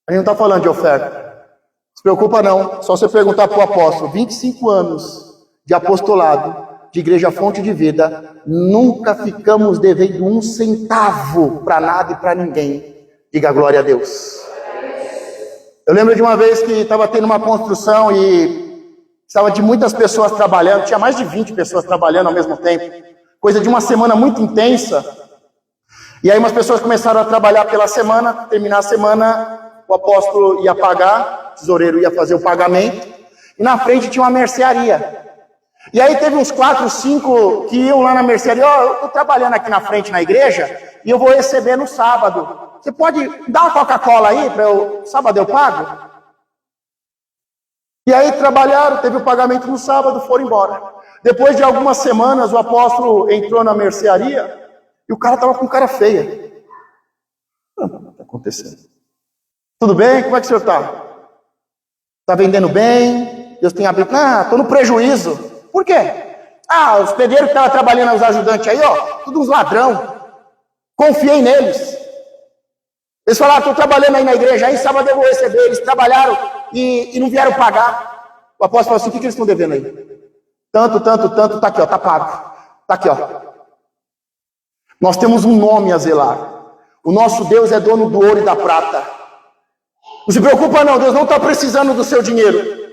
A gente não está falando de oferta. Não se preocupa não, só você perguntar para o apóstolo, 25 anos de apostolado, de Igreja Fonte de Vida, nunca ficamos devendo um centavo para nada e para ninguém. Diga glória a Deus. Eu lembro de uma vez que estava tendo uma construção e estava de muitas pessoas trabalhando, tinha mais de 20 pessoas trabalhando ao mesmo tempo, coisa de uma semana muito intensa. E aí umas pessoas começaram a trabalhar pela semana, terminar a semana, o apóstolo ia pagar, o tesoureiro ia fazer o pagamento, e na frente tinha uma mercearia. E aí teve uns 4, 5 que iam lá na mercearia, eu estou trabalhando aqui na frente na igreja, e eu vou receber no sábado. Você pode dar uma Coca-Cola aí, para eu, sábado eu pago? E aí trabalharam, teve o pagamento no sábado, foram embora. Depois de algumas semanas, o apóstolo entrou na mercearia, e o cara estava com cara feia. O que está acontecendo? Tudo bem? Como é que o senhor está? Está vendendo bem? Deus tem aberto? Estou no prejuízo. Por quê? Ah, os pedreiros que estavam trabalhando, os ajudantes aí, ó, tudo uns ladrão. Confiei neles. Eles falaram, estou trabalhando aí na igreja, aí sábado eu vou receber. Eles trabalharam e não vieram pagar. O apóstolo falou assim, o que eles estão devendo aí? Tanto, tá aqui, ó, tá pago. Tá aqui, ó. Nós temos um nome a zelar. O nosso Deus é dono do ouro e da prata. Não se preocupa não, Deus não está precisando do seu dinheiro.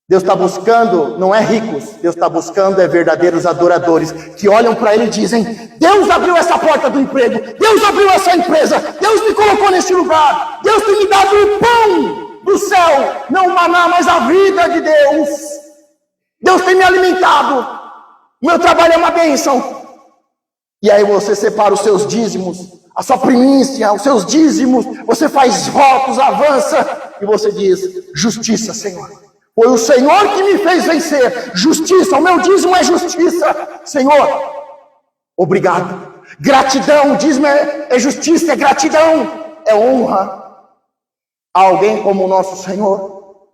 Deus está buscando, não é ricos, Deus está buscando é verdadeiros adoradores, que olham para Ele e dizem, Deus abriu essa porta do emprego, Deus abriu essa empresa, Deus me colocou nesse lugar, Deus tem me dado o pão do céu, não o maná, mas a vida de Deus. Deus tem me alimentado, o meu trabalho é uma bênção. E aí você separa os seus dízimos, a sua primícia, os seus dízimos, você faz votos, avança, e você diz, justiça, Senhor. Foi o Senhor que me fez vencer. Justiça, o meu dízimo é justiça. Senhor, obrigado. Gratidão, o dízimo é justiça, é gratidão, é honra. Há alguém como o nosso Senhor?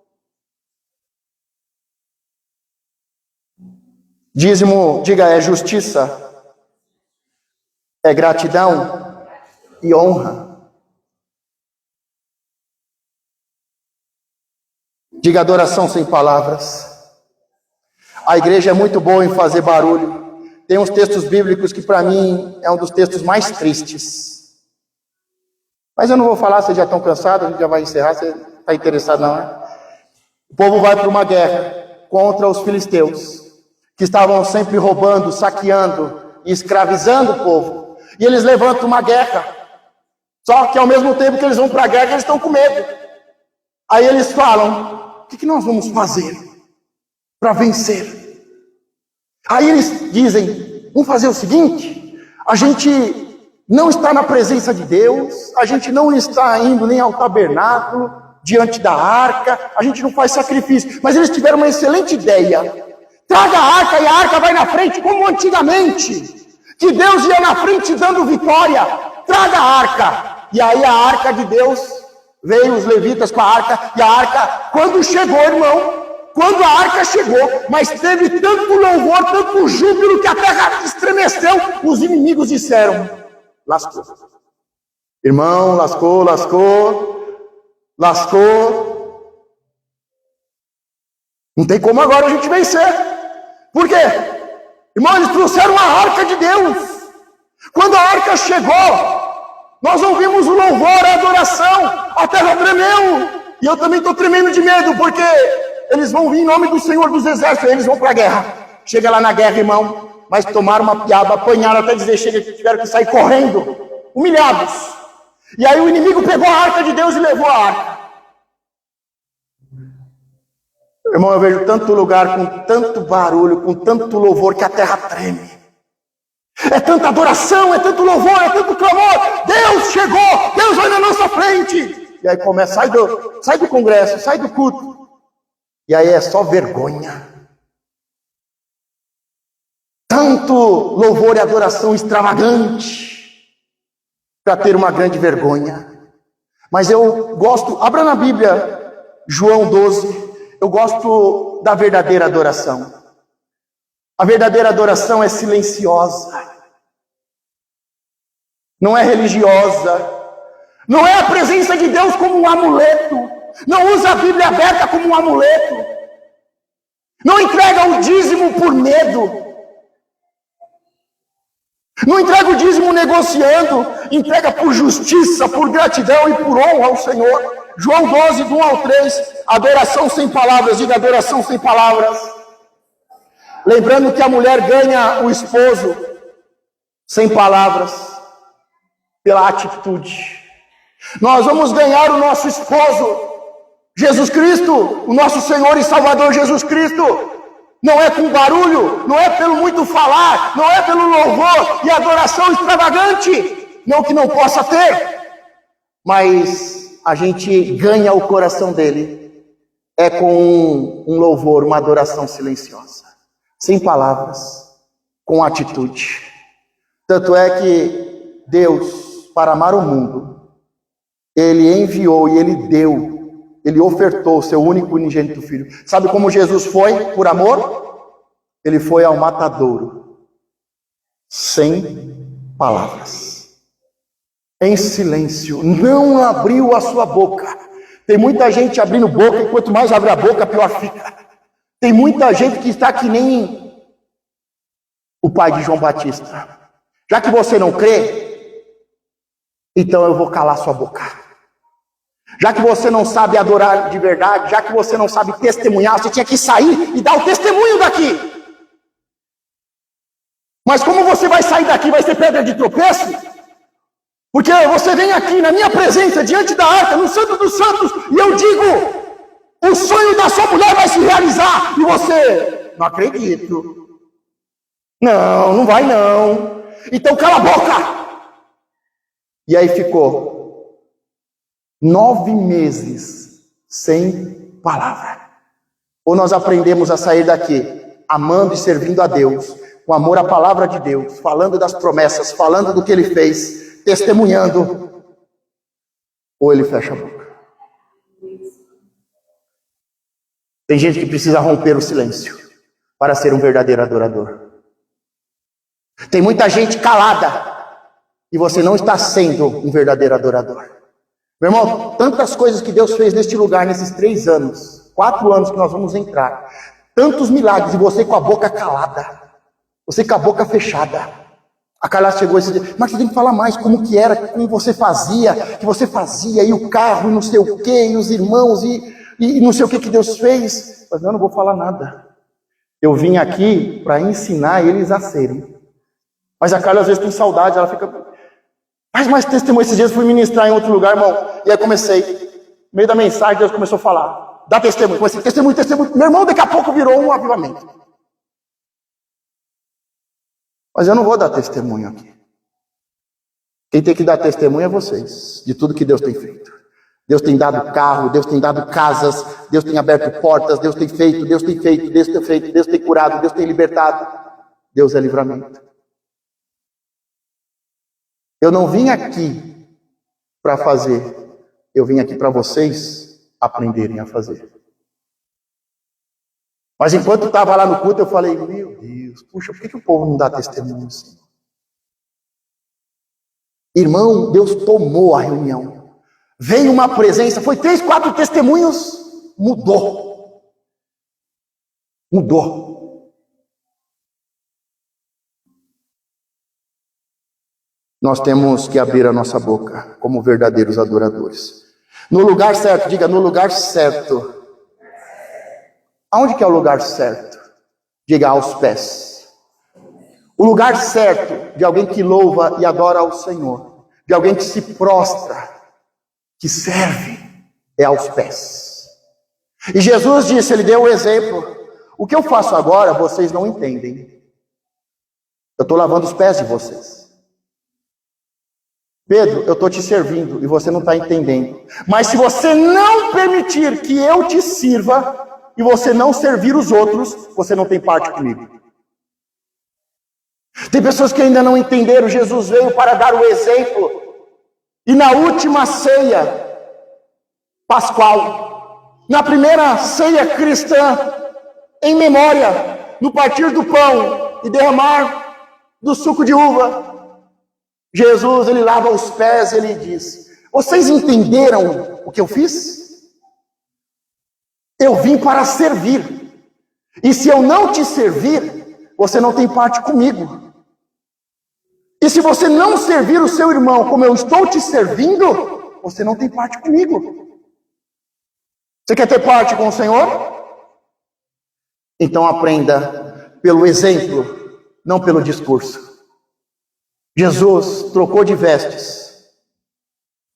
Dízimo, diga, é justiça, é gratidão e honra. Diga adoração sem palavras. A igreja é muito boa em fazer barulho. Tem uns textos bíblicos que para mim é um dos textos mais tristes. Mas eu não vou falar, vocês já estão cansados, a gente já vai encerrar, você está interessado não, né? O povo vai para uma guerra contra os filisteus, que estavam sempre roubando, saqueando e escravizando o povo. E eles levantam uma guerra. Só que ao mesmo tempo que eles vão para a guerra, eles estão com medo. Aí eles falam, o que nós vamos fazer para vencer? Aí eles dizem, vamos fazer o seguinte, a gente não está na presença de Deus, a gente não está indo nem ao tabernáculo, diante da arca, a gente não faz sacrifício, mas eles tiveram uma excelente ideia, traga a arca e a arca vai na frente, como antigamente, que Deus ia na frente dando vitória, traga a arca, e aí a arca de Deus, veio os levitas com a arca, e a arca, quando chegou, irmão, quando a arca chegou, mas teve tanto louvor, tanto júbilo, que a terra estremeceu, os inimigos disseram, lascou. Irmão, lascou. Não tem como agora a gente vencer. Por quê? Irmão, eles trouxeram a arca de Deus. Quando a arca chegou, nós ouvimos o louvor, a adoração, a terra tremeu, e eu também estou tremendo de medo, porque eles vão vir em nome do Senhor dos Exércitos, eles vão para a guerra, chega lá na guerra, irmão, mas tomaram uma piaba, apanharam até dizer, chega que tiveram que sair correndo, humilhados, e aí o inimigo pegou a arca de Deus e levou a arca. Irmão, eu vejo tanto lugar, com tanto barulho, com tanto louvor, que a terra treme. É tanta adoração, é tanto louvor, é tanto clamor. Deus chegou, Deus vai na nossa frente. E aí começa, sai do congresso, sai do culto. E aí é só vergonha. Tanto louvor e adoração extravagante para ter uma grande vergonha. Mas eu gosto, abra na Bíblia, João 12, eu gosto da verdadeira adoração. A verdadeira adoração é silenciosa, não é religiosa, não é a presença de Deus como um amuleto, não usa a Bíblia aberta como um amuleto, não entrega o dízimo por medo, não entrega o dízimo negociando, entrega por justiça, por gratidão e por honra ao Senhor. João 12, do 1 ao 3, adoração sem palavras, diga adoração sem palavras. Lembrando que a mulher ganha o esposo sem palavras, pela atitude. Nós vamos ganhar o nosso esposo, Jesus Cristo, o nosso Senhor e Salvador Jesus Cristo. Não é com barulho, não é pelo muito falar, não é pelo louvor e adoração extravagante, não que não possa ter, mas a gente ganha o coração dele, é com um louvor, uma adoração silenciosa. Sem palavras, com atitude. Tanto é que Deus, para amar o mundo, Ele enviou e Ele deu, Ele ofertou o seu único unigênito Filho. Sabe como Jesus foi por amor? ele foi ao matadouro, sem palavras, em silêncio, não abriu a sua boca. Tem muita gente abrindo boca, e quanto mais abre a boca, pior fica. Tem muita gente que está que nem o pai de João Batista. Já que você não crê, então eu vou calar sua boca. Já que você não sabe adorar de verdade, já que você não sabe testemunhar, você tinha que sair e dar o testemunho daqui. Mas como você vai sair daqui, vai ser pedra de tropeço? Porque você vem aqui na minha presença, diante da arca, no Santo dos Santos, e eu digo, o sonho da sua mulher vai se realizar, e você, não acredito. Não, não vai não. Então cala a boca. E aí ficou 9 meses sem palavra. Ou nós aprendemos a sair daqui amando e servindo a Deus, com amor à palavra de Deus, falando das promessas, falando do que Ele fez, testemunhando, ou ele fecha a boca. Tem gente que precisa romper o silêncio para ser um verdadeiro adorador. Tem muita gente calada e você não está sendo um verdadeiro adorador. Meu irmão, tantas coisas que Deus fez neste lugar nesses 3 anos, 4 anos que nós vamos entrar, tantos milagres, e você com a boca calada, você com a boca fechada. A Carla chegou esse dia, mas você tem que falar mais, como que era, como você fazia, e o carro, e não sei o quê, e os irmãos, e não sei o que Deus fez. Mas não vou falar nada. Eu vim aqui para ensinar eles a serem. Mas a Carla às vezes tem saudade, ela fica, faz mais testemunho. Esses dias eu fui ministrar em outro lugar, irmão, e aí comecei, no meio da mensagem, Deus começou a falar, dá testemunho, comecei, testemunho, meu irmão, daqui a pouco virou um avivamento. Mas eu não vou dar testemunho aqui. Quem tem que dar testemunho é vocês, de tudo que Deus tem feito. Deus tem dado carro, Deus tem dado casas, Deus tem aberto portas, Deus tem feito, Deus tem feito, Deus tem feito, Deus tem curado, Deus tem libertado. Deus é livramento. Eu não vim aqui para fazer, eu vim aqui para vocês aprenderem a fazer. Mas enquanto estava lá no culto, eu falei, meu Deus, puxa, por que o povo não dá testemunho assim? Irmão, Deus tomou a reunião. Veio uma presença, foi 3, 4 testemunhos, mudou. Mudou. Nós temos que abrir a nossa boca como verdadeiros adoradores. No lugar certo, diga, no lugar certo. Aonde que é o lugar certo? Diga, aos pés. O lugar certo de alguém que louva e adora ao Senhor, de alguém que se prostra, que serve, é aos pés. E Jesus disse, ele deu o exemplo, o que eu faço agora vocês não entendem. Eu estou lavando os pés de vocês. Pedro, eu estou te servindo e você não está entendendo. Mas se você não permitir que eu te sirva e você não servir os outros, você não tem parte comigo. Tem pessoas que ainda não entenderam. Jesus veio para dar o exemplo. E na última ceia pascual, na primeira ceia cristã, em memória, no partir do pão e derramar do suco de uva, Jesus, ele lava os pés, ele diz, vocês entenderam o que eu fiz? Eu vim para servir. E se eu não te servir, você não tem parte comigo. E se você não servir o seu irmão como eu estou te servindo, você não tem parte comigo. Você quer ter parte com o Senhor? Então aprenda pelo exemplo, não pelo discurso. Jesus trocou de vestes,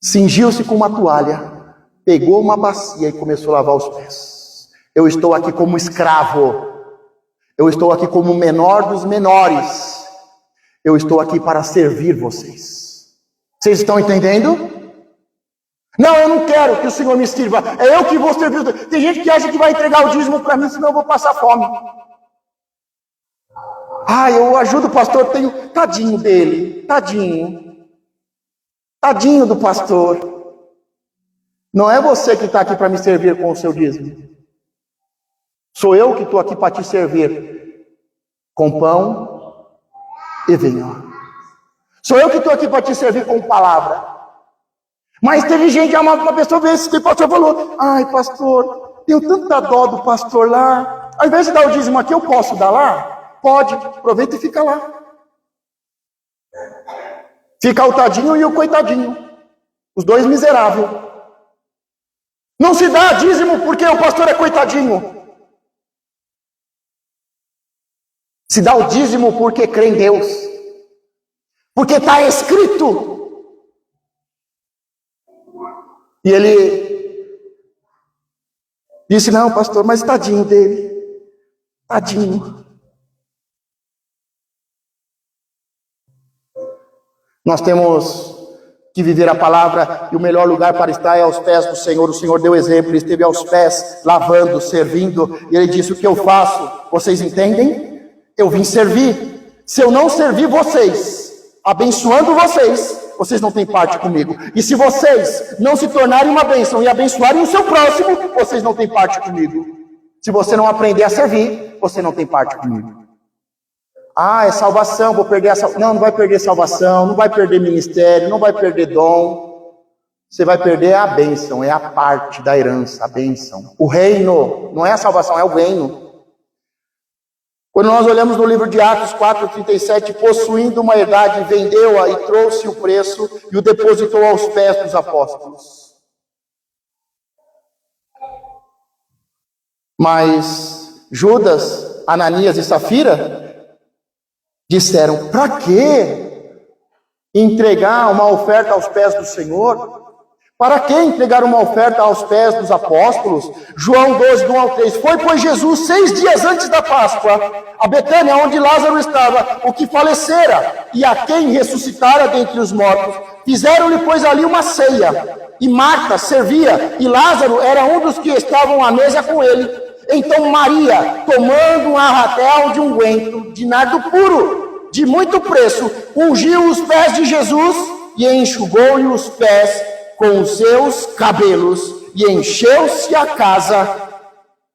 cingiu-se com uma toalha, pegou uma bacia e começou a lavar os pés. Eu estou aqui como escravo. Eu estou aqui como o menor dos menores. Eu estou aqui para servir vocês. Vocês estão entendendo? Não, eu não quero que o Senhor me sirva. É eu que vou servir. Tem gente que acha que vai entregar o dízimo para mim, senão eu vou passar fome. Ah, eu ajudo o pastor, tenho... Tadinho dele, tadinho. Tadinho do pastor. Não é você que está aqui para me servir com o seu dízimo. Sou eu que estou aqui para te servir. com pão e vinho. Sou eu que estou aqui para te servir com palavra. Mas teve gente, uma pessoa veio, esse pastor falou, ai pastor, tenho tanta dó do pastor lá, ao invés de dar o dízimo aqui, eu posso dar lá? Pode, aproveita e fica lá. Fica o tadinho e o coitadinho, os dois miseráveis. Não se dá dízimo porque o pastor é coitadinho. Se dá o dízimo porque crê em Deus. Porque está escrito. E ele disse, não pastor, mas tadinho dele. Tadinho. Nós temos que viver a palavra, e o melhor lugar para estar é aos pés do Senhor. O Senhor deu exemplo, ele esteve aos pés, lavando, servindo, e ele disse, o que eu faço, vocês entendem? Eu vim servir. Se eu não servir vocês, abençoando vocês, vocês não têm parte comigo. E se vocês não se tornarem uma bênção e abençoarem o seu próximo, vocês não têm parte comigo. Se você não aprender a servir, você não tem parte comigo. Ah, é salvação, vou perder a salvação. Não, não vai perder salvação, não vai perder ministério, não vai perder dom. Você vai perder a bênção, é a parte da herança, a bênção. O reino, não é a salvação, é o reino. Quando nós olhamos no livro de Atos 4:37, possuindo uma herdade, vendeu-a e trouxe o preço e o depositou aos pés dos apóstolos. Mas Judas, Ananias e Safira disseram, para que entregar uma oferta aos pés do Senhor? Para que entregar uma oferta aos pés dos apóstolos? João 12, do 1 ao 3. Foi, pois, Jesus, 6 dias antes da Páscoa, a Betânia, onde Lázaro estava, o que falecera, e a quem ressuscitara dentre os mortos. Fizeram-lhe, pois, ali uma ceia. E Marta servia, e Lázaro era um dos que estavam à mesa com ele. Então Maria, tomando um arratel de unguento, de nardo puro, de muito preço, ungiu os pés de Jesus e enxugou-lhe os pés com os seus cabelos, e encheu-se a casa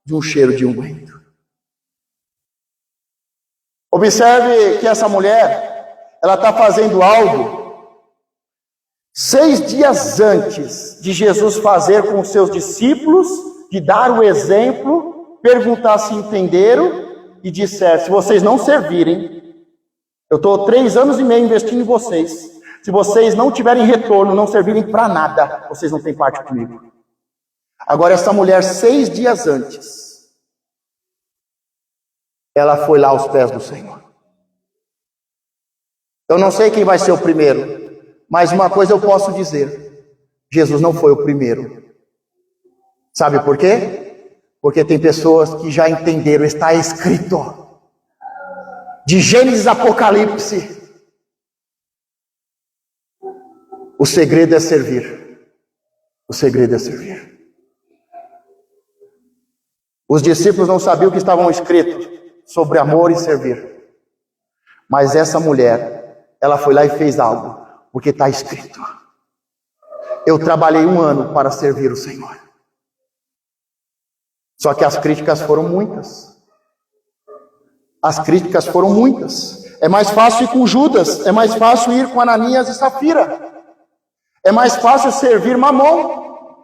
de um cheiro de unguento. Observe que essa mulher, ela está fazendo algo 6 dias antes de Jesus fazer com os seus discípulos, de dar o exemplo, perguntar se entenderam, e disser, se vocês não servirem, eu estou 3 anos e meio investindo em vocês, se vocês não tiverem retorno, não servirem para nada, vocês não têm parte comigo. Agora essa mulher, 6 dias antes, ela foi lá aos pés do Senhor. Eu não sei quem vai ser o primeiro, mas uma coisa eu posso dizer, Jesus não foi o primeiro. Sabe por quê? Porque tem pessoas que já entenderam, está escrito, de Gênesis a Apocalipse, o segredo é servir. O segredo é servir. Os discípulos não sabiam o que estavam escritos sobre amor e servir. Mas essa mulher, ela foi lá e fez algo, porque está escrito. Eu trabalhei 1 ano para servir o Senhor. Só que as críticas foram muitas. As críticas foram muitas. É mais fácil ir com Judas, é mais fácil ir com Ananias e Safira. É mais fácil servir Mamon.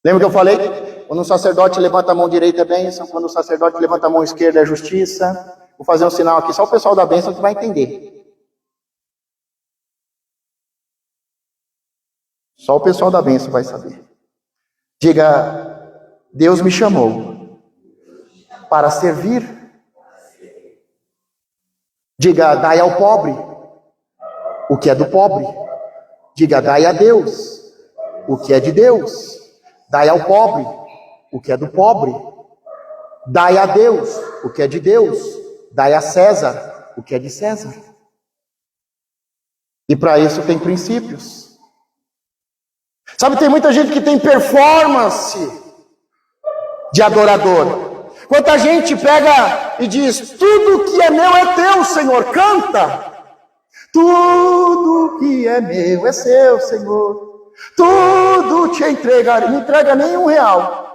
Lembra que eu falei? Quando o sacerdote levanta a mão direita é bênção, quando o sacerdote levanta a mão esquerda é justiça. Vou fazer um sinal aqui, só o pessoal da bênção que vai entender. Só o pessoal da bênção vai saber. Diga, Deus me chamou para servir. Diga, dai ao pobre o que é do pobre. Diga, dai a Deus o que é de Deus. Dai ao pobre o que é do pobre. Dai a Deus o que é de Deus. Dai a César o que é de César. E para isso tem princípios. Sabe, tem muita gente que tem performance de adorador. Quanta gente pega e diz, tudo que é meu é teu, Senhor, canta. Tudo que é meu é seu, Senhor. Tudo te entregarei. Não entrega nem R$1.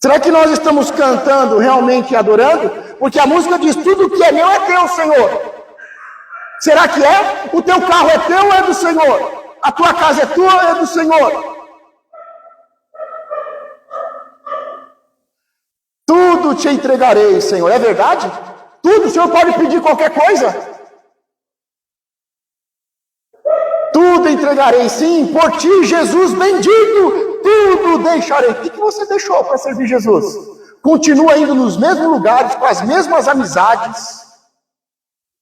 Será que nós estamos cantando realmente e adorando? Porque a música diz: tudo que é meu é teu, Senhor. Será que é? O teu carro é teu ou é do Senhor? A tua casa é tua ou é do Senhor? Tudo te entregarei, Senhor. É verdade? Tudo? O Senhor pode pedir qualquer coisa? Tudo entregarei, sim, por ti, Jesus bendito. Tudo deixarei. O que você deixou para servir Jesus? Continua indo nos mesmos lugares, com as mesmas amizades,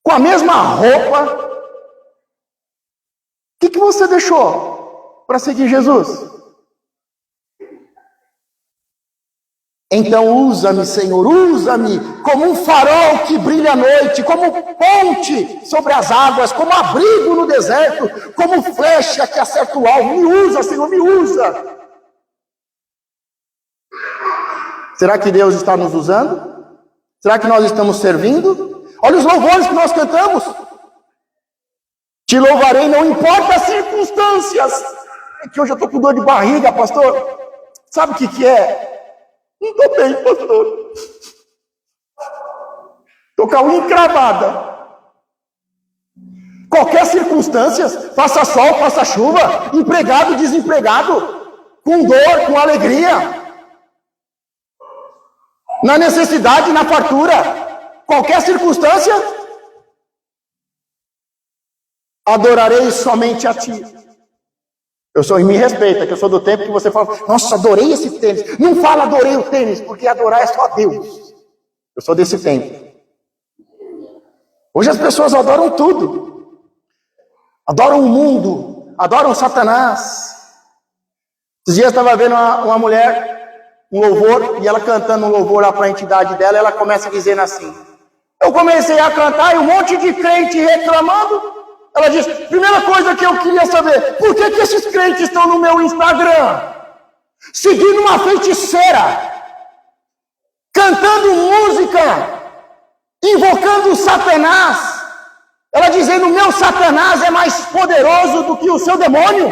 com a mesma roupa. O que você deixou para seguir Jesus? Então usa-me, Senhor, usa-me como um farol que brilha à noite, como ponte sobre as águas, como abrigo no deserto, como flecha que acerta o alvo. Me usa, Senhor, me usa. Será que Deus está nos usando? Será que nós estamos servindo? Olha os louvores que nós cantamos. Te louvarei, não importa as circunstâncias. É que hoje eu estou com dor de barriga, pastor. Sabe o que é? Não estou bem, pastor. Estou com a unha encravada. Qualquer circunstância, faça sol, faça chuva, empregado, desempregado, com dor, com alegria, na necessidade, na fartura, qualquer circunstância, adorarei somente a ti. Me respeita, que eu sou do tempo que você fala: nossa, adorei esse tênis. Não fala adorei o tênis, porque adorar é só Deus. Eu sou desse tempo. Hoje as pessoas adoram tudo. Adoram o mundo, adoram Satanás. Esses dias eu estava vendo uma mulher, um louvor, e ela cantando um louvor lá para a entidade dela, ela começa dizendo assim: eu comecei a cantar e um monte de crente reclamando. Ela diz: primeira coisa que eu queria saber, por que esses crentes estão no meu Instagram? Seguindo uma feiticeira, cantando música, invocando Satanás. Ela dizendo: o meu Satanás é mais poderoso do que o seu demônio.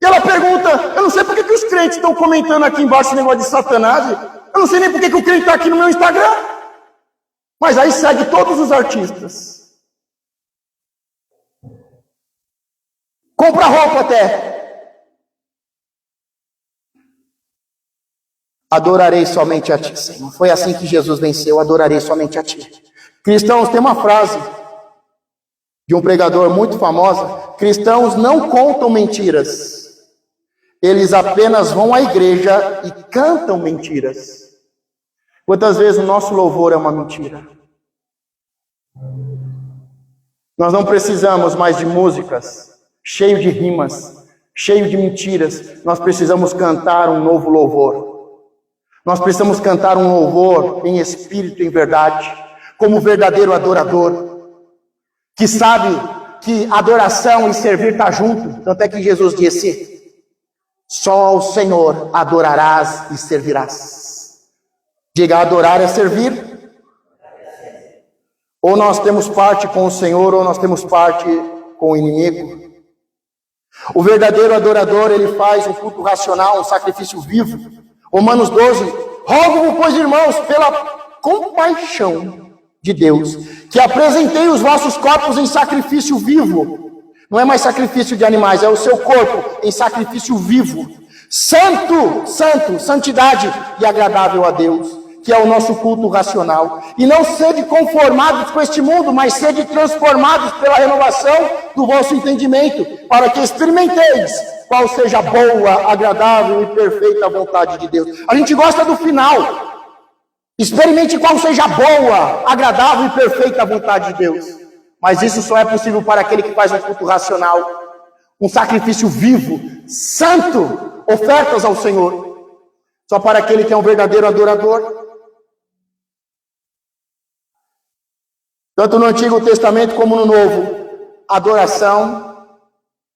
E ela pergunta: eu não sei por que os crentes estão comentando aqui embaixo esse negócio de Satanás. Eu não sei nem por que o crente está aqui no meu Instagram. Mas aí segue todos os artistas. Compra roupa até. Adorarei somente a ti, Senhor. Foi assim que Jesus venceu: adorarei somente a ti. Cristãos, tem uma frase de um pregador muito famosa: cristãos não contam mentiras, eles apenas vão à igreja e cantam mentiras. Quantas vezes o nosso louvor é uma mentira? Nós não precisamos mais de músicas cheio de rimas, cheio de mentiras. Nós precisamos cantar um novo louvor. Nós precisamos cantar um louvor em espírito e em verdade, como verdadeiro adorador, que sabe que adoração e servir está junto. Tanto é que Jesus disse: só ao Senhor adorarás e servirás. Diga: adorar é servir. Ou nós temos parte com o Senhor, ou nós temos parte com o inimigo. O verdadeiro adorador, ele faz um culto racional, um sacrifício vivo. Romanos 12: rogo-vos, pois, irmãos, pela compaixão de Deus, que apresentei os vossos corpos em sacrifício vivo. Não é mais sacrifício de animais, é o seu corpo em sacrifício vivo, santo, santidade e agradável a Deus, que é o nosso culto racional. E não sede conformados com este mundo, mas sede transformados pela renovação do vosso entendimento, para que experimenteis qual seja a boa, agradável e perfeita vontade de Deus. A gente gosta do final. Experimente qual seja a boa, agradável e perfeita vontade de Deus. Mas isso só é possível para aquele que faz um culto racional, um sacrifício vivo, santo, ofertas ao Senhor. Só para aquele que é um verdadeiro adorador. Tanto no Antigo Testamento como no Novo, adoração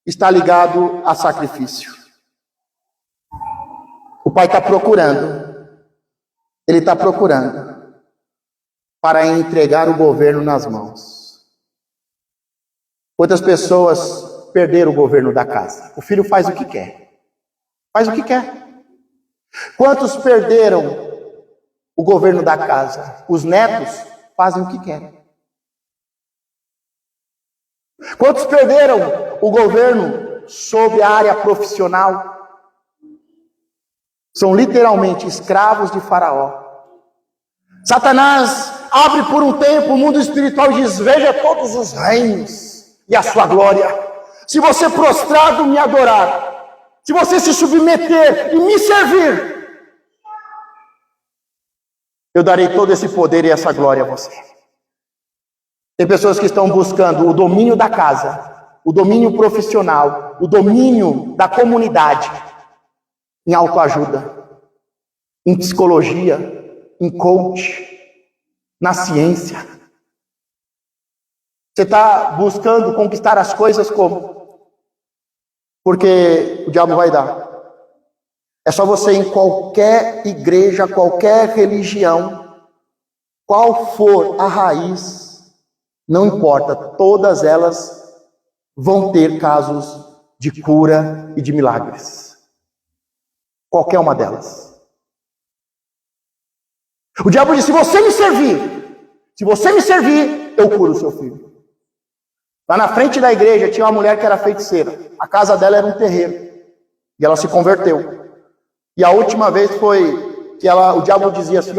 está ligado a sacrifício. O Pai está procurando, Ele está procurando para entregar o governo nas mãos. Quantas pessoas perderam o governo da casa? O filho faz o que quer. Faz o que quer. Quantos perderam o governo da casa? Os netos fazem o que querem. Quantos perderam o governo sob a área profissional? São literalmente escravos de Faraó. Satanás abre por um tempo o mundo espiritual e diz: veja todos os reinos e a sua glória. Se você prostrado me adorar, se você se submeter e me servir, eu darei todo esse poder e essa glória a você. Tem pessoas que estão buscando o domínio da casa, o domínio profissional, o domínio da comunidade, em autoajuda, em psicologia, em coach, na ciência. Você está buscando conquistar as coisas como? Porque o diabo vai dar. É só você ir em qualquer igreja, qualquer religião, qual for a raiz, não importa, todas elas vão ter casos de cura e de milagres. Qualquer uma delas. O diabo diz: se você me servir, eu curo o seu filho. Lá na frente da igreja tinha uma mulher que era feiticeira. A casa dela era um terreiro. E ela se converteu. E a última vez foi que o diabo dizia assim: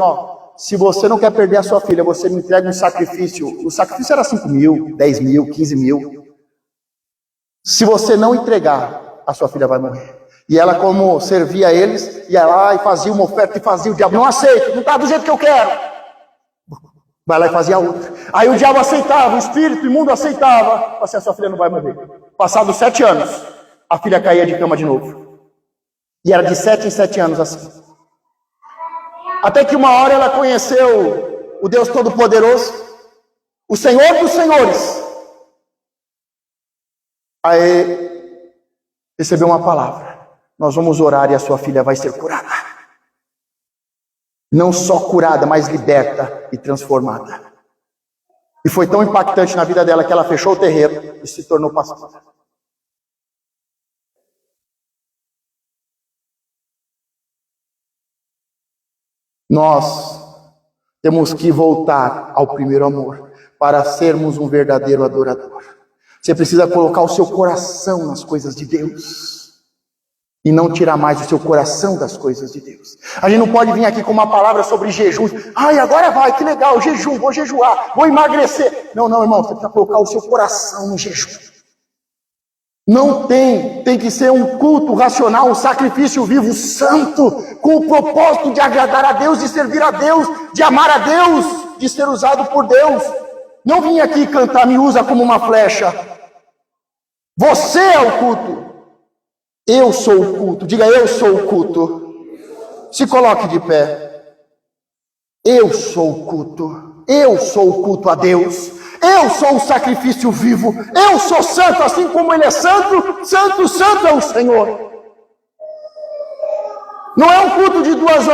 se você não quer perder a sua filha, você me entrega um sacrifício. O sacrifício era 5 mil, 10 mil, 15 mil. Se você não entregar, a sua filha vai morrer. E ela, como servia eles, ia lá e fazia uma oferta e fazia. O diabo: não aceito, não está do jeito que eu quero. Vai lá e fazia outra. Aí o diabo aceitava, o espírito imundo aceitava. Assim: a sua filha não vai morrer. Passados 7 anos, a filha caía de cama de novo. E era de 7 em 7 anos assim. Até que uma hora ela conheceu o Deus Todo-Poderoso, o Senhor dos Senhores. Aí recebeu uma palavra: nós vamos orar e a sua filha vai ser curada. Não só curada, mas liberta e transformada. E foi tão impactante na vida dela que ela fechou o terreiro e se tornou pastora. Nós temos que voltar ao primeiro amor para sermos um verdadeiro adorador. Você precisa colocar o seu coração nas coisas de Deus e não tirar mais o seu coração das coisas de Deus. A gente não pode vir aqui com uma palavra sobre jejum. Ai, agora vai, que legal, jejum, vou jejuar, vou emagrecer. Não, irmão, você precisa colocar o seu coração no jejum. Não tem que ser um culto racional, um sacrifício vivo, santo, com o propósito de agradar a Deus, de servir a Deus, de amar a Deus, de ser usado por Deus. Não vim aqui cantar, me usa como uma flecha. Você é o culto. Eu sou o culto. Diga: eu sou o culto. Se coloque de pé. Eu sou o culto. Eu sou o culto a Deus. Eu sou o sacrifício vivo. Eu sou santo, assim como Ele é santo. Santo, santo é o Senhor. Não é um culto de 2 horas.